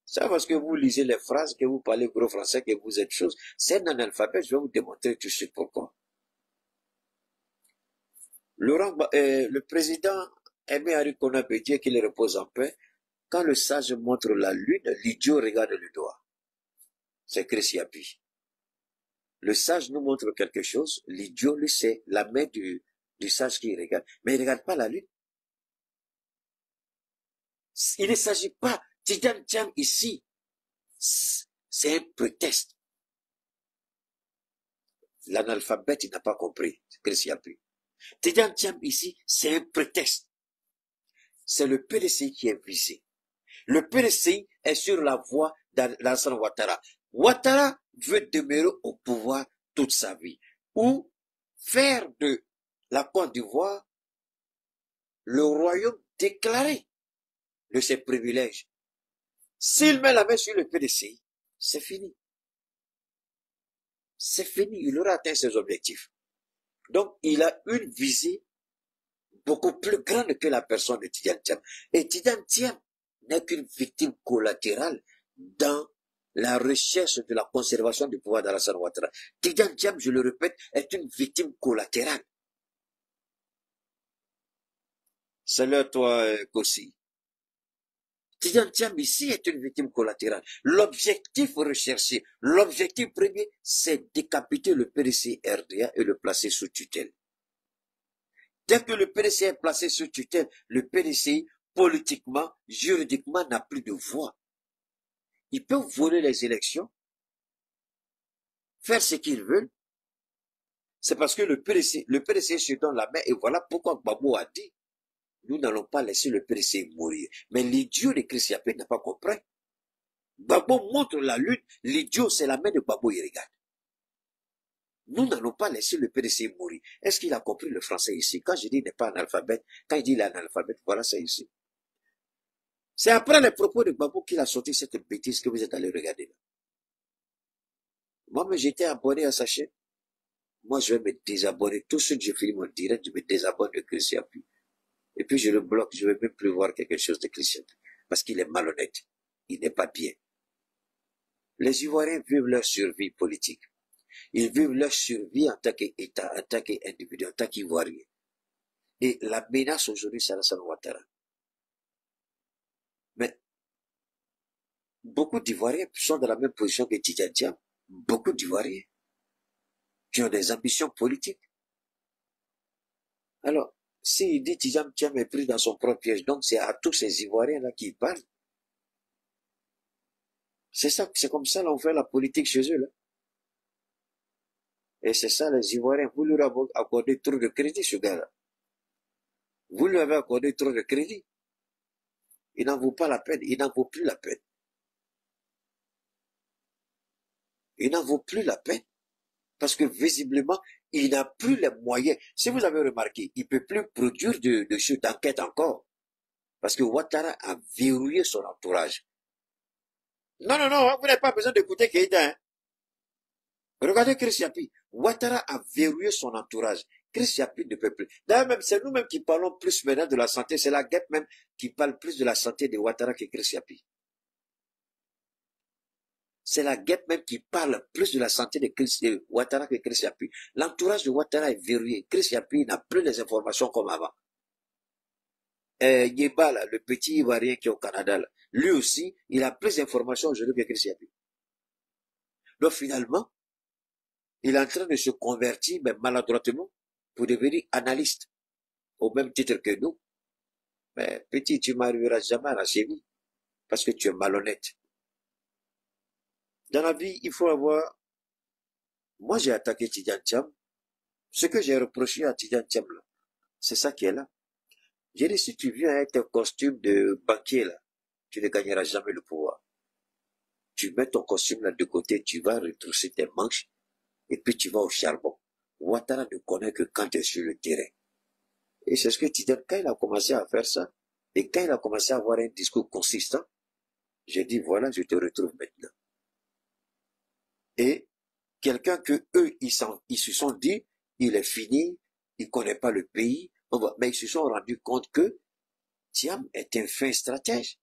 C'est parce que vous lisez les phrases, que vous parlez gros français, que vous êtes chose. C'est un analphabète, je vais vous démontrer tout de suite pourquoi. Le président Aimé Henri Konaté, Dieu qu'il repose en paix, quand le sage montre la lune, l'idiot regarde le doigt. C'est Chris Yapi. Le sage nous montre quelque chose, l'idiot le sait, la main du sage qui regarde. Mais il ne regarde pas la lune. Il ne s'agit pas, Tidjane Thiam ici, c'est un prétexte. L'analphabète, il n'a pas compris, Christian Pi. Tidjane Thiam ici, c'est un prétexte. C'est le PDCI qui est visé. Le PDCI est sur la voie d'Alassane Ouattara. Ouattara veut demeurer au pouvoir toute sa vie. Ou faire de la Côte d'Ivoire le royaume déclaré de ses privilèges. S'il met la main sur le PDCI, c'est fini. C'est fini, il aura atteint ses objectifs. Donc, il a une visée beaucoup plus grande que la personne de Tidjane Thiam. Et Tidjane Thiam n'est qu'une victime collatérale dans la recherche de la conservation du pouvoir d'Alassane Ouattara. Tidjane Thiam, je le répète, est une victime collatérale. Salut à toi, Kossi. Tidjane Thiam ici est une victime collatérale. L'objectif recherché, l'objectif premier, c'est décapiter le PDC RDA et le placer sous tutelle. Dès que le PDC est placé sous tutelle, le PDC, politiquement, juridiquement, n'a plus de voix. Ils peuvent voler les élections, faire ce qu'ils veulent. C'est parce que le PDC se donne la main et voilà pourquoi Gbagbo a dit nous n'allons pas laisser le PDC mourir. Mais l'idiot de Christian Pi n'a pas compris. Gbagbo montre la lutte, l'idiot c'est la main de Gbagbo, il regarde. Nous n'allons pas laisser le PDC mourir. Est-ce qu'il a compris le français ici? Quand je dis il n'est pas analphabète, quand il dit il est analphabète, voilà c'est ici. C'est après les propos de Gbagbo qu'il a sorti cette bêtise que vous êtes allé regarder là. Moi, j'étais abonné à sa chaîne. Moi, je vais me désabonner. Tout ce que je finis mon direct, je me désabonne de Christian Pi. Et puis je le bloque, je ne vais même plus voir quelque chose de Christian Pi. Parce qu'il est malhonnête. Il n'est pas bien. Les Ivoiriens vivent leur survie politique. Ils vivent leur survie en tant qu'État, en tant qu'individu, en tant qu'Ivoirien. Et la menace aujourd'hui, c'est Alassane Ouattara. Mais beaucoup d'Ivoiriens sont dans la même position que Tidjane Thiam. Beaucoup d'Ivoiriens qui ont des ambitions politiques. Alors, s'il dit Tidjane Thiam est pris dans son propre piège, donc c'est à tous ces Ivoiriens-là qui parlent. C'est ça, c'est comme ça qu'on fait la politique chez eux, là. Et c'est ça, les Ivoiriens, vous leur avez accordé trop de crédit, ce gars-là. Vous lui avez accordé trop de crédit. Il n'en vaut pas la peine, il n'en vaut plus la peine. Il n'en vaut plus la peine. Parce que visiblement, il n'a plus les moyens. Si vous avez remarqué, il ne peut plus produire de choses d'enquête encore. Parce que Ouattara a verrouillé son entourage. Non, vous n'avez pas besoin d'écouter Keïta. Hein. Regardez Christian Pi. Ouattara a verrouillé son entourage. Christian Pi ne peut plus. D'ailleurs, même c'est nous-mêmes qui parlons plus maintenant de la santé. C'est la guêpe même qui parle plus de la santé de Ouattara que Christian Pi. C'est la guêpe même qui parle plus de la santé de Ouattara que Christian Pi. L'entourage de Ouattara est verrouillé. Christian Pi n'a plus les informations comme avant. Yeba, là, le petit Ivoirien qui est au Canada, là, lui aussi, il a plus d'informations aujourd'hui que Christian Pi. Donc finalement, il est en train de se convertir, mais maladroitement, pour devenir analyste, au même titre que nous. Mais petit, tu m'arriveras jamais à la cheville, parce que tu es malhonnête. Dans la vie, il faut avoir... Moi, j'ai attaqué Tidjane Thiam. Ce que j'ai reproché à Tidjane Thiam, là, c'est ça qui est là. J'ai dit, si tu viens avec un costume de banquier, là, tu ne gagneras jamais le pouvoir. Tu mets ton costume là de côté, tu vas retrousser tes manches, et puis tu vas au charbon. Ouattara ne connaît que quand tu es sur le terrain. Et c'est ce que Tidjane, quand il a commencé à faire ça, et quand il a commencé à avoir un discours consistant, j'ai dit, voilà, je te retrouve maintenant. Et quelqu'un que eux, ils se sont dit, il est fini, il connaît pas le pays, mais ils se sont rendus compte que Thiam est un fin stratège.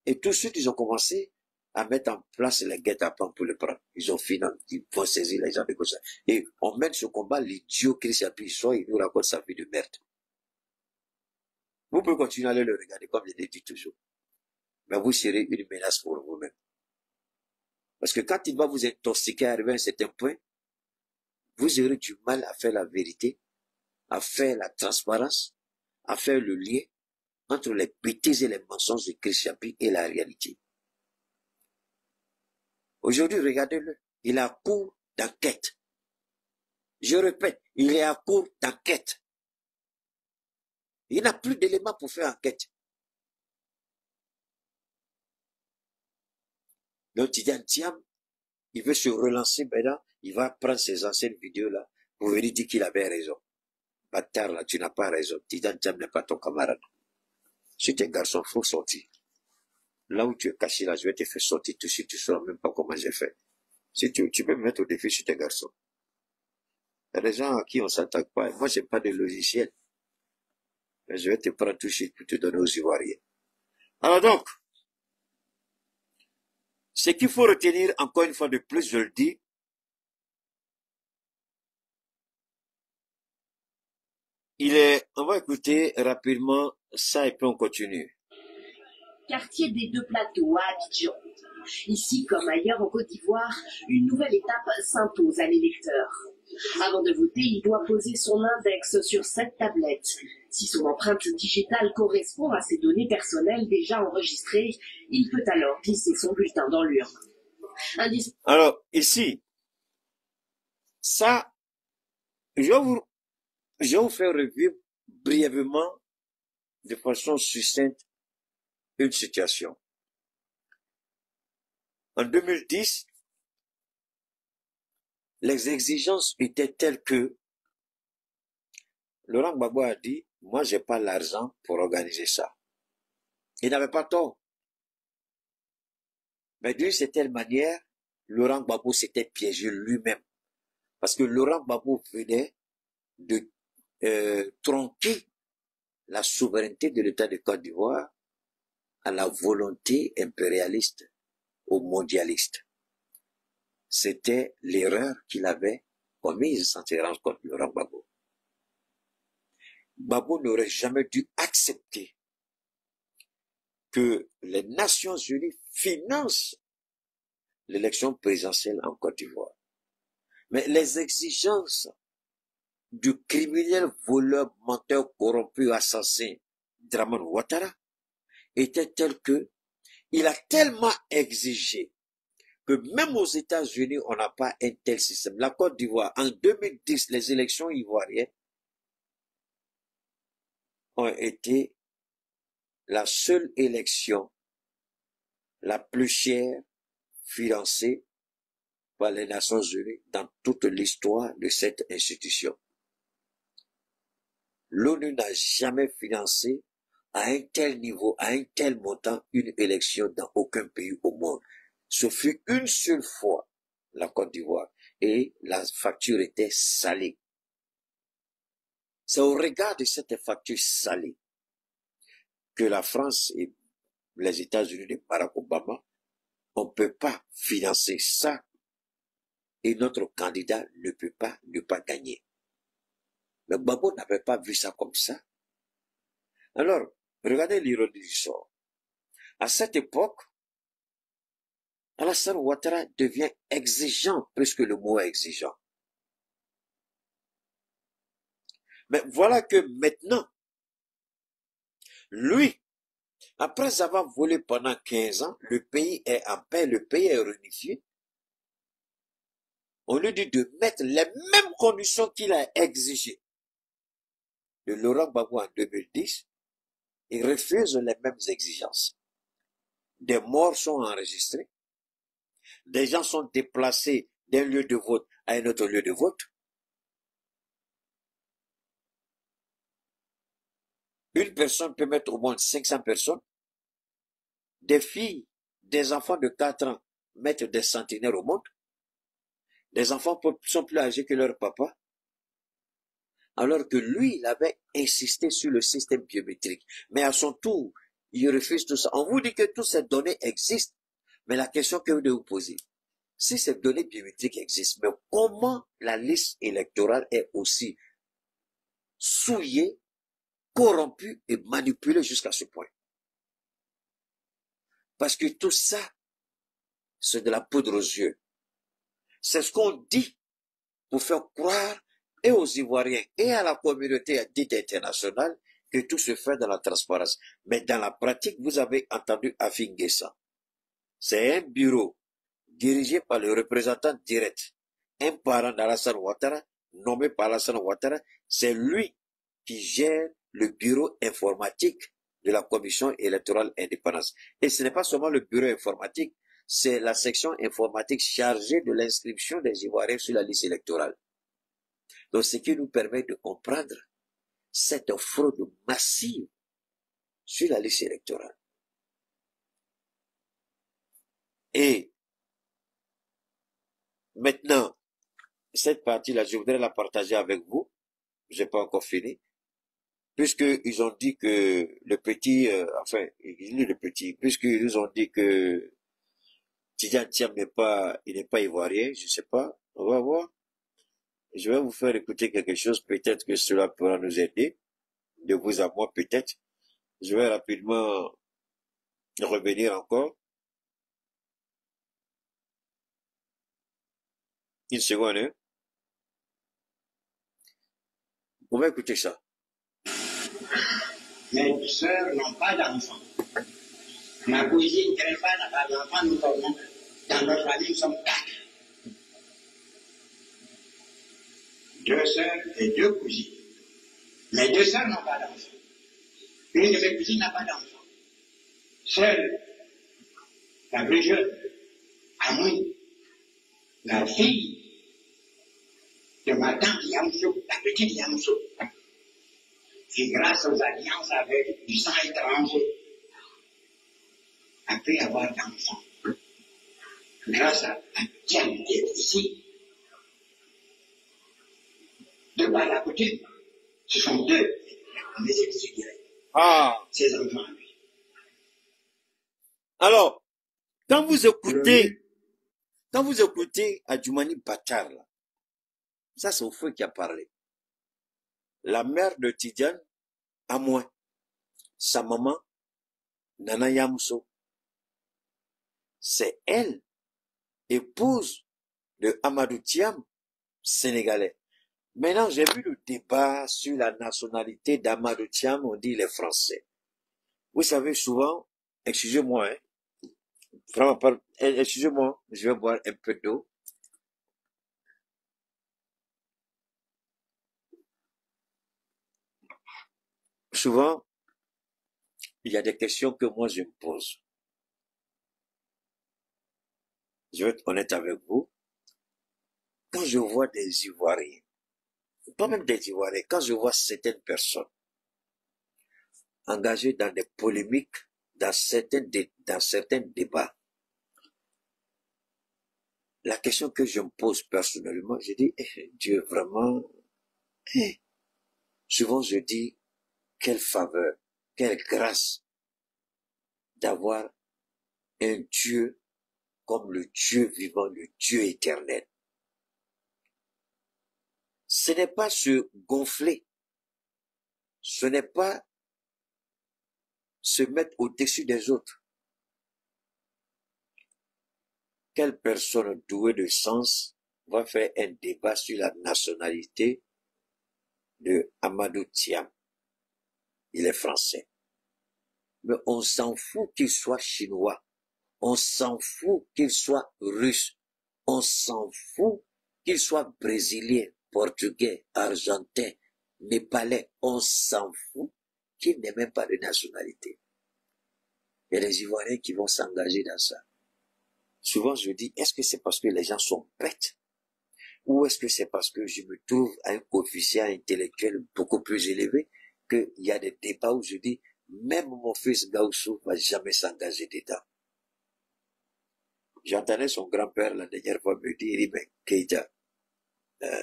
Et tout de suite, ils ont commencé à mettre en place les guet-apens pour le prendre. Ils ont fini, ils vont saisir les gens comme ça. Et on mène ce combat, l'idiot Christian Pi, il nous raconte sa vie de merde. Vous pouvez continuer à aller le regarder, comme je l'ai dit toujours. Mais vous serez une menace pour vous-même. Parce que quand il va vous intoxiquer à arriver à un certain point, vous aurez du mal à faire la vérité, à faire la transparence, à faire le lien entre les bêtises et les mensonges de Christian Pi et la réalité. Aujourd'hui, regardez-le, il est à court d'enquête. Je répète, il est à court d'enquête. Il n'a plus d'éléments pour faire enquête. Donc, Tidiane Thiam, il veut se relancer maintenant, il va prendre ses anciennes vidéos là pour venir dire qu'il avait raison. Bâtard là, tu n'as pas raison. Tidiane Thiam n'est pas ton camarade. Si tu es un garçon, il faut sortir. Là où tu es caché là, je vais te faire sortir tout de suite, tu ne sauras même pas comment j'ai fait. Si tu peux me mettre au défi sur tes garçons. Il y a des gens à qui on ne s'attaque pas. Moi, je n'ai pas de logiciel. Mais je vais te prendre tout de suite pour te donner aux Ivoiriens. Alors donc, ce qu'il faut retenir, encore une fois de plus, je le dis, on va écouter rapidement ça et puis on continue. Quartier des Deux Plateaux à Abidjan. Ici, comme ailleurs en Côte d'Ivoire, une nouvelle étape s'impose à l'électeur. Avant de voter, il doit poser son index sur cette tablette. Si son empreinte digitale correspond à ses données personnelles déjà enregistrées, il peut alors glisser son bulletin dans l'urne. Alors, ici, ça, je vais vous faire revivre brièvement, de façon succincte, une situation. En 2010, les exigences étaient telles que Laurent Gbagbo a dit, moi j'ai pas l'argent pour organiser ça. Il n'avait pas tort. Mais d'une certaine manière, Laurent Gbagbo s'était piégé lui-même. Parce que Laurent Gbagbo venait de tronquer la souveraineté de l'État de Côte d'Ivoire à la volonté impérialiste, aux mondialistes. C'était l'erreur qu'il avait commise sans se rendre compte, Laurent Gbagbo. Gbagbo n'aurait jamais dû accepter que les Nations Unies financent l'élection présidentielle en Côte d'Ivoire. Mais les exigences du criminel voleur, menteur, corrompu, assassin Dramane Ouattara étaient telles que il a tellement exigé que même aux États-Unis, on n'a pas un tel système. La Côte d'Ivoire, en 2010, les élections ivoiriennes ont été la seule élection la plus chère financée par les Nations Unies dans toute l'histoire de cette institution. L'ONU n'a jamais financé à un tel niveau, à un tel montant, une élection dans aucun pays au monde. Ce fut une seule fois la Côte d'Ivoire et la facture était salée. C'est au regard de cette facture salée que la France et les États-Unis de Barack Obama, on ne peut pas financer ça et notre candidat ne peut pas ne pas gagner. Mais Gbagbo n'avait pas vu ça comme ça. Alors, regardez l'ironie du sort. À cette époque, Alassane Ouattara devient exigeant, presque le mot exigeant. Mais voilà que maintenant, lui, après avoir volé pendant 15 ans, le pays est en paix, le pays est réunifié. On lui dit de mettre les mêmes conditions qu'il a exigées de Laurent Gbagbo en 2010, il refuse les mêmes exigences. Des morts sont enregistrés, des gens sont déplacés d'un lieu de vote à un autre lieu de vote. Une personne peut mettre au moins 500 personnes. Des filles, des enfants de 4 ans mettent des centenaires au monde. Des enfants sont plus âgés que leur papa. Alors que lui, il avait insisté sur le système biométrique. Mais à son tour, il refuse tout ça. On vous dit que toutes ces données existent. Mais la question que vous devez vous poser, si ces données biométriques existent, mais comment la liste électorale est aussi souillée, corrompue et manipulée jusqu'à ce point? Parce que tout ça, c'est de la poudre aux yeux. C'est ce qu'on dit pour faire croire et aux Ivoiriens et à la communauté dite internationale que tout se fait dans la transparence. Mais dans la pratique, vous avez entendu affinger ça. C'est un bureau dirigé par le représentant direct, un parent d'Alassane Ouattara, nommé par Alassane Ouattara, c'est lui qui gère le bureau informatique de la Commission électorale indépendance. Et ce n'est pas seulement le bureau informatique, c'est la section informatique chargée de l'inscription des Ivoiriens sur la liste électorale. Donc, ce qui nous permet de comprendre cette fraude massive sur la liste électorale. Et maintenant, cette partie-là, je voudrais la partager avec vous. Je n'ai pas encore fini. Puisqu'ils ont dit que le petit, puisqu'ils nous ont dit que Tidjane Thiam il n'est pas ivoirien, je ne sais pas, on va voir. Je vais vous faire écouter quelque chose, peut-être que cela pourra nous aider, de vous à moi peut-être. Je vais rapidement revenir encore. Une seconde, hein. Vous pouvez écouter ça. Mes sœurs n'ont pas d'enfants. Ma cousine Greffa n'a pas d'enfants, nous sommes dans notre famille, nous sommes 4. 2 sœurs et 2 cousines. Mes 2 sœurs n'ont pas d'enfants. Une de mes cousines n'a pas d'enfants. Seule, la plus jeune, Amoui, la fille de ma tante Yamsou, la petite Yamsou, qui grâce aux alliances avec du sang étranger, a pu avoir d'enfants. Grâce à Tiam qui est ici, de par la coutume, ce sont 2 mes ex-figurés. Ses enfants, lui. Alors, quand vous écoutez Adjoumani Bachar, là, ça c'est au feu qui a parlé. La mère de Tidjane, à moi, sa maman, Nana Yamousso, c'est elle, épouse de Amadou Thiam, sénégalais. Maintenant, j'ai vu le débat sur la nationalité d'Amadou Thiam, on dit les Français. Vous savez, souvent, excusez-moi, hein, vraiment, excusez-moi, je vais boire un peu d'eau. Souvent, il y a des questions que moi je me pose. Je vais être honnête avec vous. Quand je vois des Ivoiriens, pas même des Ivoiriens, quand je vois certaines personnes engagées dans des polémiques, dans certains débats, la question que je me pose personnellement, je dis, Dieu, vraiment, souvent je dis, quelle faveur, quelle grâce d'avoir un Dieu comme le Dieu vivant, le Dieu éternel. Ce n'est pas se gonfler, ce n'est pas se mettre au-dessus des autres. Quelle personne douée de sens va faire un débat sur la nationalité de Amadou Thiam? Il est français. Mais on s'en fout qu'il soit chinois. On s'en fout qu'il soit russe. On s'en fout qu'il soit brésilien, portugais, argentin, népalais. On s'en fout qu'il n'ait même pas de nationalité. Il y a des Ivoiriens qui vont s'engager dans ça. Souvent, je dis, est-ce que c'est parce que les gens sont bêtes? Ou est-ce que c'est parce que je me trouve à un coefficient intellectuel beaucoup plus élevé qu'il y a des débats où je dis, même mon fils Gaussou va jamais s'engager dedans. J'entendais son grand-père la dernière fois me dire, mais Keïta,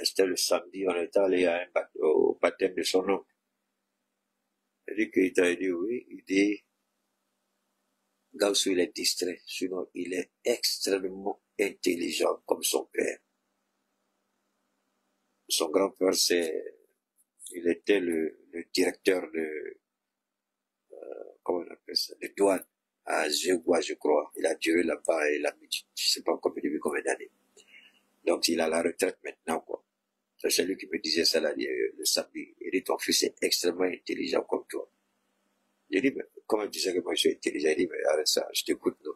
c'était le samedi, on était allé au baptême de son oncle. Il dit Keïta, il dit oui, il dit, Gaussou il est distrait, sinon il est extrêmement intelligent comme son père. Son grand-père, il était le directeur de, comment on appelle ça, de douane à Zegua, je crois. Il a duré là-bas, il a mis, je sais pas encore depuis combien d'années. Donc il a la retraite maintenant, quoi. C'est lui qui me disait ça là, le samedi. Il dit, ton fils est extrêmement intelligent comme toi. J'ai dit, mais comment tu sais que moi je suis intelligent? Il dit, mais arrête ça, je t'écoute, non.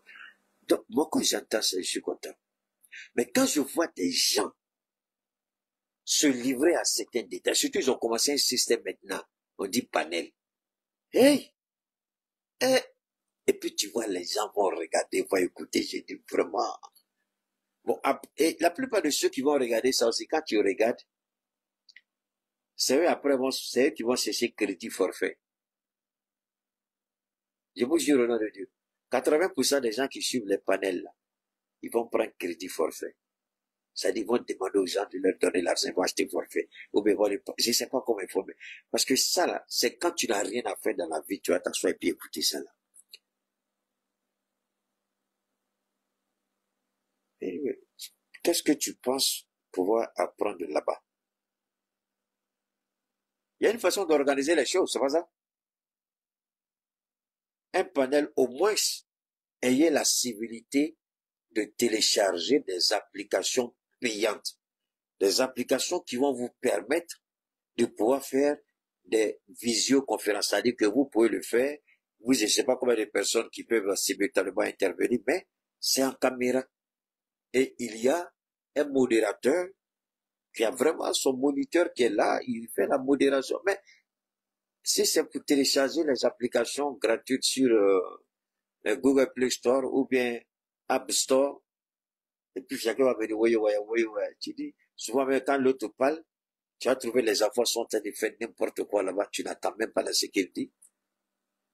Donc, moi, quand j'entends ça, je suis content. Mais quand je vois des gens se livrer à certains détails, surtout ils ont commencé un système maintenant, on dit panel. Hey! Hey! Et puis tu vois, les gens vont regarder, vont écouter, j'ai dit vraiment. Bon, et la plupart de ceux qui vont regarder ça aussi, quand tu regardes, c'est eux après, c'est eux qui vont chercher crédit forfait. Je vous jure au nom de Dieu, 80% des gens qui suivent les panels là, ils vont prendre crédit forfait. C'est-à-dire, ils vont demander aux gens de leur donner l'argent, ils vont acheter forfait. Ou bien, je ne sais pas comment il faut, mais, parce que ça là, c'est quand tu n'as rien à faire dans la vie, tu vas t'asseoir et puis écouter ça là. Et, qu'est-ce que tu penses pouvoir apprendre là-bas? Il y a une façon d'organiser les choses, c'est pas ça? Un panel, au moins, ayez la civilité de télécharger des applications payantes. Des applications qui vont vous permettre de pouvoir faire des visioconférences. C'est-à-dire que vous pouvez le faire. Vous, je ne sais pas combien de personnes qui peuvent simultanément intervenir, mais c'est en caméra. Et il y a un modérateur qui a vraiment son moniteur qui est là, il fait la modération. Mais si c'est pour télécharger les applications gratuites sur Google Play Store ou bien App Store, et puis chacun va me dire, oui, tu dis, souvent même quand l'autre parle, tu as trouvé les enfants sont en train de faire n'importe quoi là-bas, tu n'attends même pas ce qu'il dit.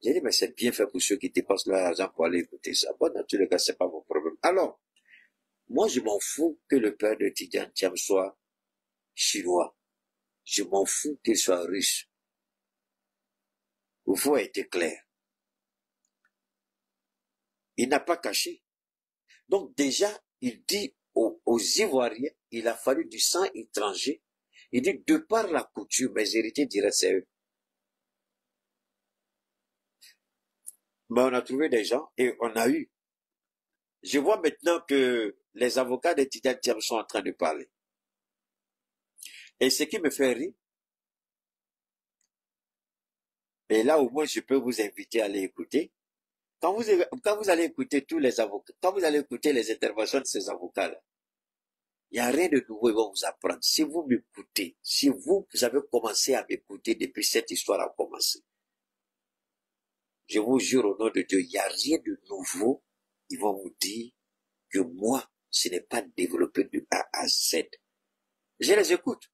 J'ai dit, mais c'est bien fait pour ceux qui dépensent leur argent pour aller écouter ça. Bon, dans tous les cas, c'est pas mon problème. Alors, moi, je m'en fous que le père de Tidjane Thiam soit chinois. Je m'en fous qu'il soit russe. Il faut être clair. Il n'a pas caché. Donc déjà, il dit aux Ivoiriens, il a fallu du sang étranger. Il dit, de par la coutume, mes héritiers diraient c'est eux. Mais on a trouvé des gens et on a eu. Je vois maintenant que les avocats de Tidjane Thiam sont en train de parler. Et ce qui me fait rire, et là au moins je peux vous inviter à aller écouter, quand vous allez écouter tous les avocats, quand vous allez écouter les interventions de ces avocats-là, il n'y a rien de nouveau, ils vont vous apprendre. Si vous m'écoutez, si vous avez commencé à m'écouter depuis cette histoire a commencé, je vous jure au nom de Dieu, il n'y a rien de nouveau. Ils vont vous dire que moi, ce n'est pas développé de A à Z. Je les écoute.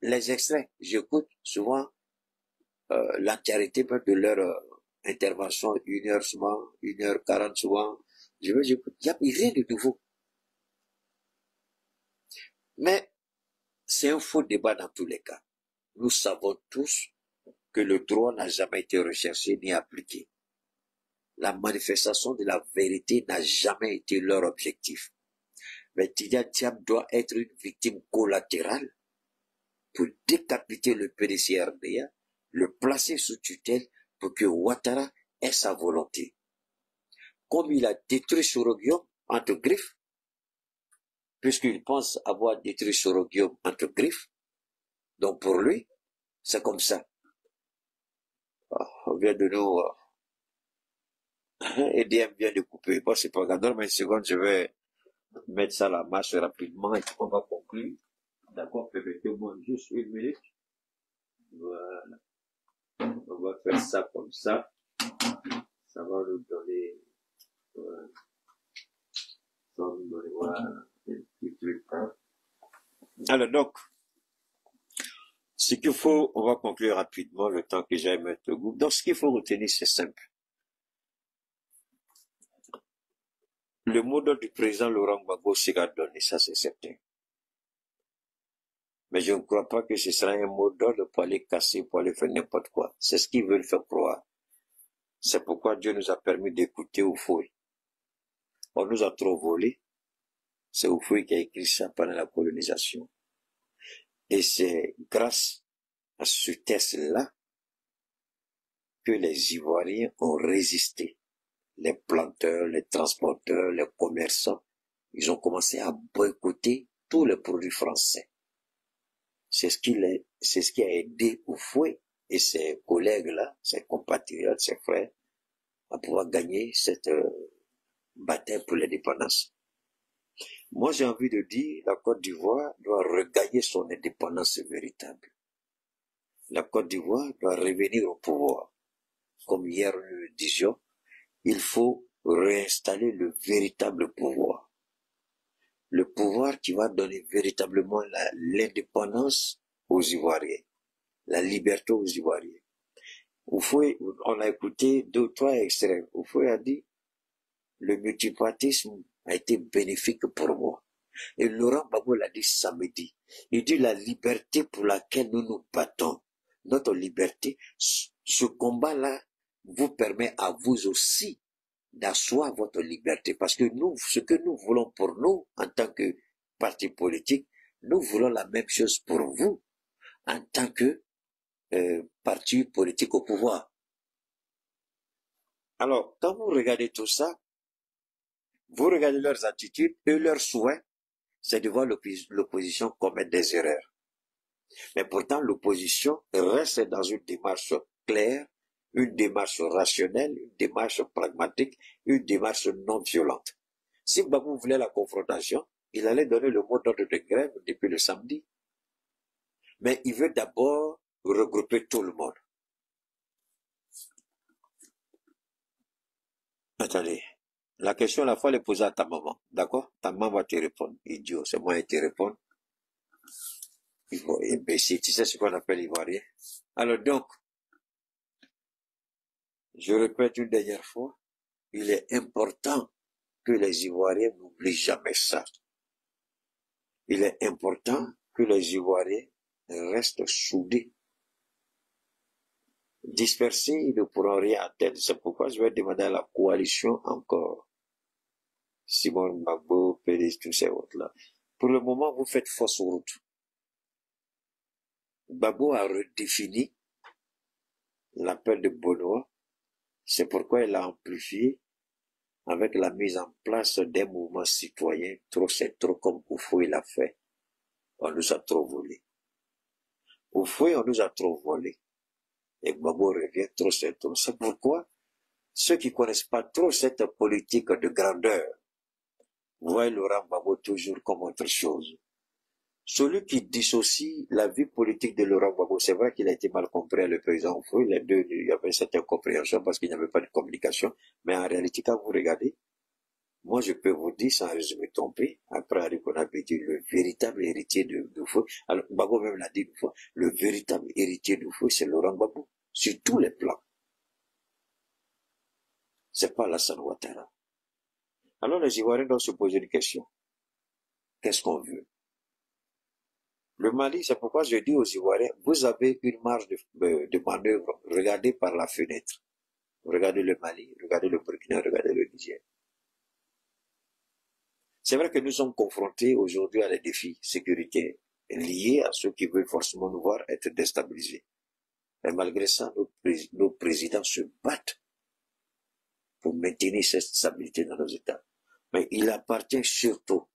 Les extraits, j'écoute souvent l'entièreté de leur intervention, 1h souvent, 1h40 souvent. J'écoute. Il n'y a rien de nouveau. Mais c'est un faux débat dans tous les cas. Nous savons tous que le droit n'a jamais été recherché ni appliqué. La manifestation de la vérité n'a jamais été leur objectif. Mais Tidjane Thiam doit être une victime collatérale pour décapiter le PDCRDA, le placer sous tutelle pour que Ouattara ait sa volonté. Comme il a détruit Soroguium entre griffes, puisqu'il pense avoir détruit Soroguium entre griffes, donc pour lui, c'est comme ça. On vient de nous... EDM vient de couper. Bon, c'est pas grave. Dans une seconde, je vais mettre ça à la marche rapidement et on va conclure. D'accord, permettez-moi juste 1 minute. Voilà. On va faire ça comme ça. Ça va nous donner... Voilà. Ça va nous donner... Voilà. Un petit truc. Alors donc, ce qu'il faut, on va conclure rapidement le temps que j'aille mettre le groupe. Donc, ce qu'il faut retenir, c'est simple. Le mot d'ordre du président Laurent Gbagbo sera donné, ça c'est certain. Mais je ne crois pas que ce sera un mot d'ordre pour aller casser, pour aller faire n'importe quoi. C'est ce qu'ils veulent faire croire. C'est pourquoi Dieu nous a permis d'écouter Oufoui. On nous a trop volé. C'est Oufoui qui a écrit ça pendant la colonisation. Et c'est grâce à ce test-là que les Ivoiriens ont résisté. Les planteurs, les transporteurs, les commerçants, ils ont commencé à boycotter tous les produits français. C'est ce qui a aidé Houphouët et ses collègues-là, ses compatriotes, ses frères, à pouvoir gagner cette bataille pour l'indépendance. Moi, j'ai envie de dire, la Côte d'Ivoire doit regagner son indépendance véritable. La Côte d'Ivoire doit revenir au pouvoir. Comme hier nous le disions, il faut réinstaller le véritable pouvoir. Le pouvoir qui va donner véritablement l'indépendance aux Ivoiriens, la liberté aux Ivoiriens. Houphouët, on a écouté 2 ou 3 extraits. Houphouët a dit, le multipartisme a été bénéfique pour moi. Et Laurent Gbagbo l'a dit samedi. Il dit la liberté pour laquelle nous nous battons, notre liberté, ce combat-là vous permet à vous aussi d'asseoir votre liberté. Parce que nous, ce que nous voulons pour nous, en tant que parti politique, nous voulons la même chose pour vous, en tant que parti politique au pouvoir. Alors, quand vous regardez tout ça, vous regardez leurs attitudes et leurs souhaits, c'est de voir l'opposition commettre des erreurs. Mais pourtant, l'opposition reste dans une démarche claire, une démarche rationnelle, une démarche pragmatique, une démarche non violente. Si Gbagbo voulait la confrontation, il allait donner le mot d'ordre de grève depuis le samedi. Mais il veut d'abord regrouper tout le monde. Attendez, la question, la fois, elle est posée à ta maman, d'accord? Ta maman va te répondre. Idiot, c'est moi qui te réponds. Imbécile, tu sais ce qu'on appelle ivoirien. Alors donc, je répète une dernière fois, il est important que les Ivoiriens n'oublient jamais ça. Il est important que les Ivoiriens restent soudés. Dispersés, ils ne pourront rien atteindre. C'est pourquoi je vais demander à la coalition encore. Simon Gbagbo, PDS, tous ces autres-là. Pour le moment, vous faites fausse route. Gbagbo a redéfini l'appel de Bonoa. C'est pourquoi il a amplifié avec la mise en place des mouvements citoyens. Trop c'est trop, comme Houphouët l'a fait. On nous a trop volé. Houphouët, on nous a trop volé. Et Gbagbo revient, trop c'est trop. C'est pourquoi ceux qui connaissent pas trop cette politique de grandeur voient Laurent Gbagbo toujours comme autre chose. Celui qui dissocie la vie politique de Laurent Gbagbo, c'est vrai qu'il a été mal compris à le président Houphouët, les deux, il y avait une certaine compréhension parce qu'il n'y avait pas de communication, mais en réalité, quand vous regardez, moi je peux vous dire, sans résumer tromper, après Henri Konaté dit le véritable héritier de Houphouët, alors Gbagbo même l'a dit une fois, le véritable héritier de Houphouët, c'est Laurent Gbagbo, sur tous les plans. C'est pas Alassane Ouattara. Alors les Ivoiriens doivent se poser une question. Qu'est-ce qu'on veut? Le Mali, c'est pourquoi je dis aux Ivoiriens, vous avez une marge de manœuvre, regardez par la fenêtre. Regardez le Mali, regardez le Burkina, regardez le Niger. C'est vrai que nous sommes confrontés aujourd'hui à des défis sécuritaires liés à ceux qui veulent forcément nous voir être déstabilisés. Mais malgré ça, nos présidents se battent pour maintenir cette stabilité dans nos États. Mais il appartient surtout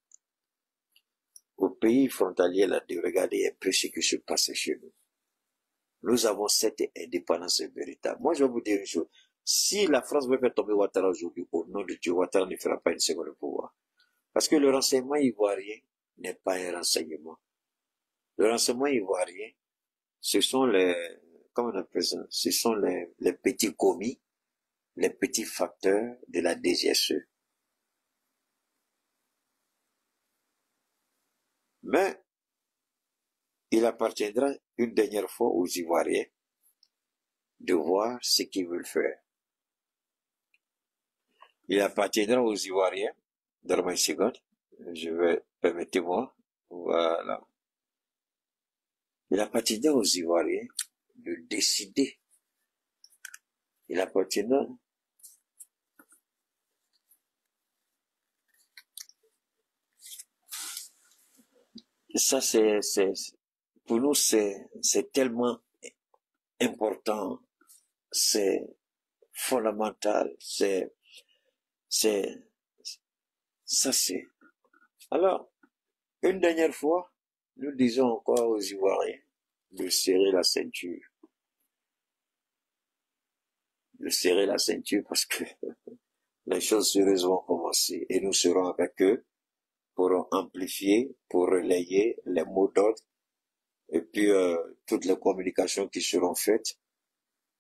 aux pays frontaliers là de regarder un peu ce qui se passe chez nous. Nous avons cette indépendance véritable. Moi, je vais vous dire une chose. Si la France veut faire tomber Ouattara aujourd'hui, au nom de Dieu, Ouattara ne fera pas une seconde pouvoir. Parce que le renseignement ivoirien n'est pas un renseignement. Le renseignement ivoirien, ce sont les, comment on appelle ça? Ce sont les petits commis, les petits facteurs de la DGSE. Mais, il appartiendra une dernière fois aux Ivoiriens de voir ce qu'ils veulent faire. Il appartiendra aux Ivoiriens, dans une seconde, permettez-moi, voilà. Il appartiendra aux Ivoiriens de décider. Il appartiendra ça pour nous c'est tellement important, c'est fondamental, ça c'est. Alors, une dernière fois, Nous disons encore aux Ivoiriens de serrer la ceinture. De serrer la ceinture parce que les choses sérieusement vont commencer et nous serons avec eux pour amplifier, pour relayer les mots d'ordre et puis toutes les communications qui seront faites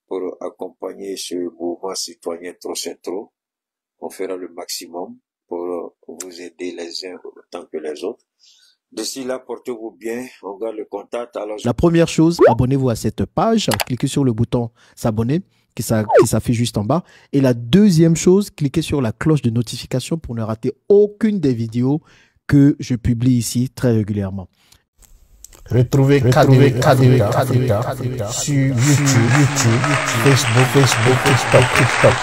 pour accompagner ce mouvement citoyen trop c'est trop. On fera le maximum pour vous aider les uns autant que les autres. D'ici là, portez-vous bien, on garde le contact. Alors, la première chose, abonnez-vous à cette page, cliquez sur le bouton s'abonner qui s'affiche juste en bas. Et la deuxième chose, cliquez sur la cloche de notification pour ne rater aucune des vidéos que je publie ici très régulièrement. Retrouvez KDV Africa sur YouTube, Facebook, TikTok.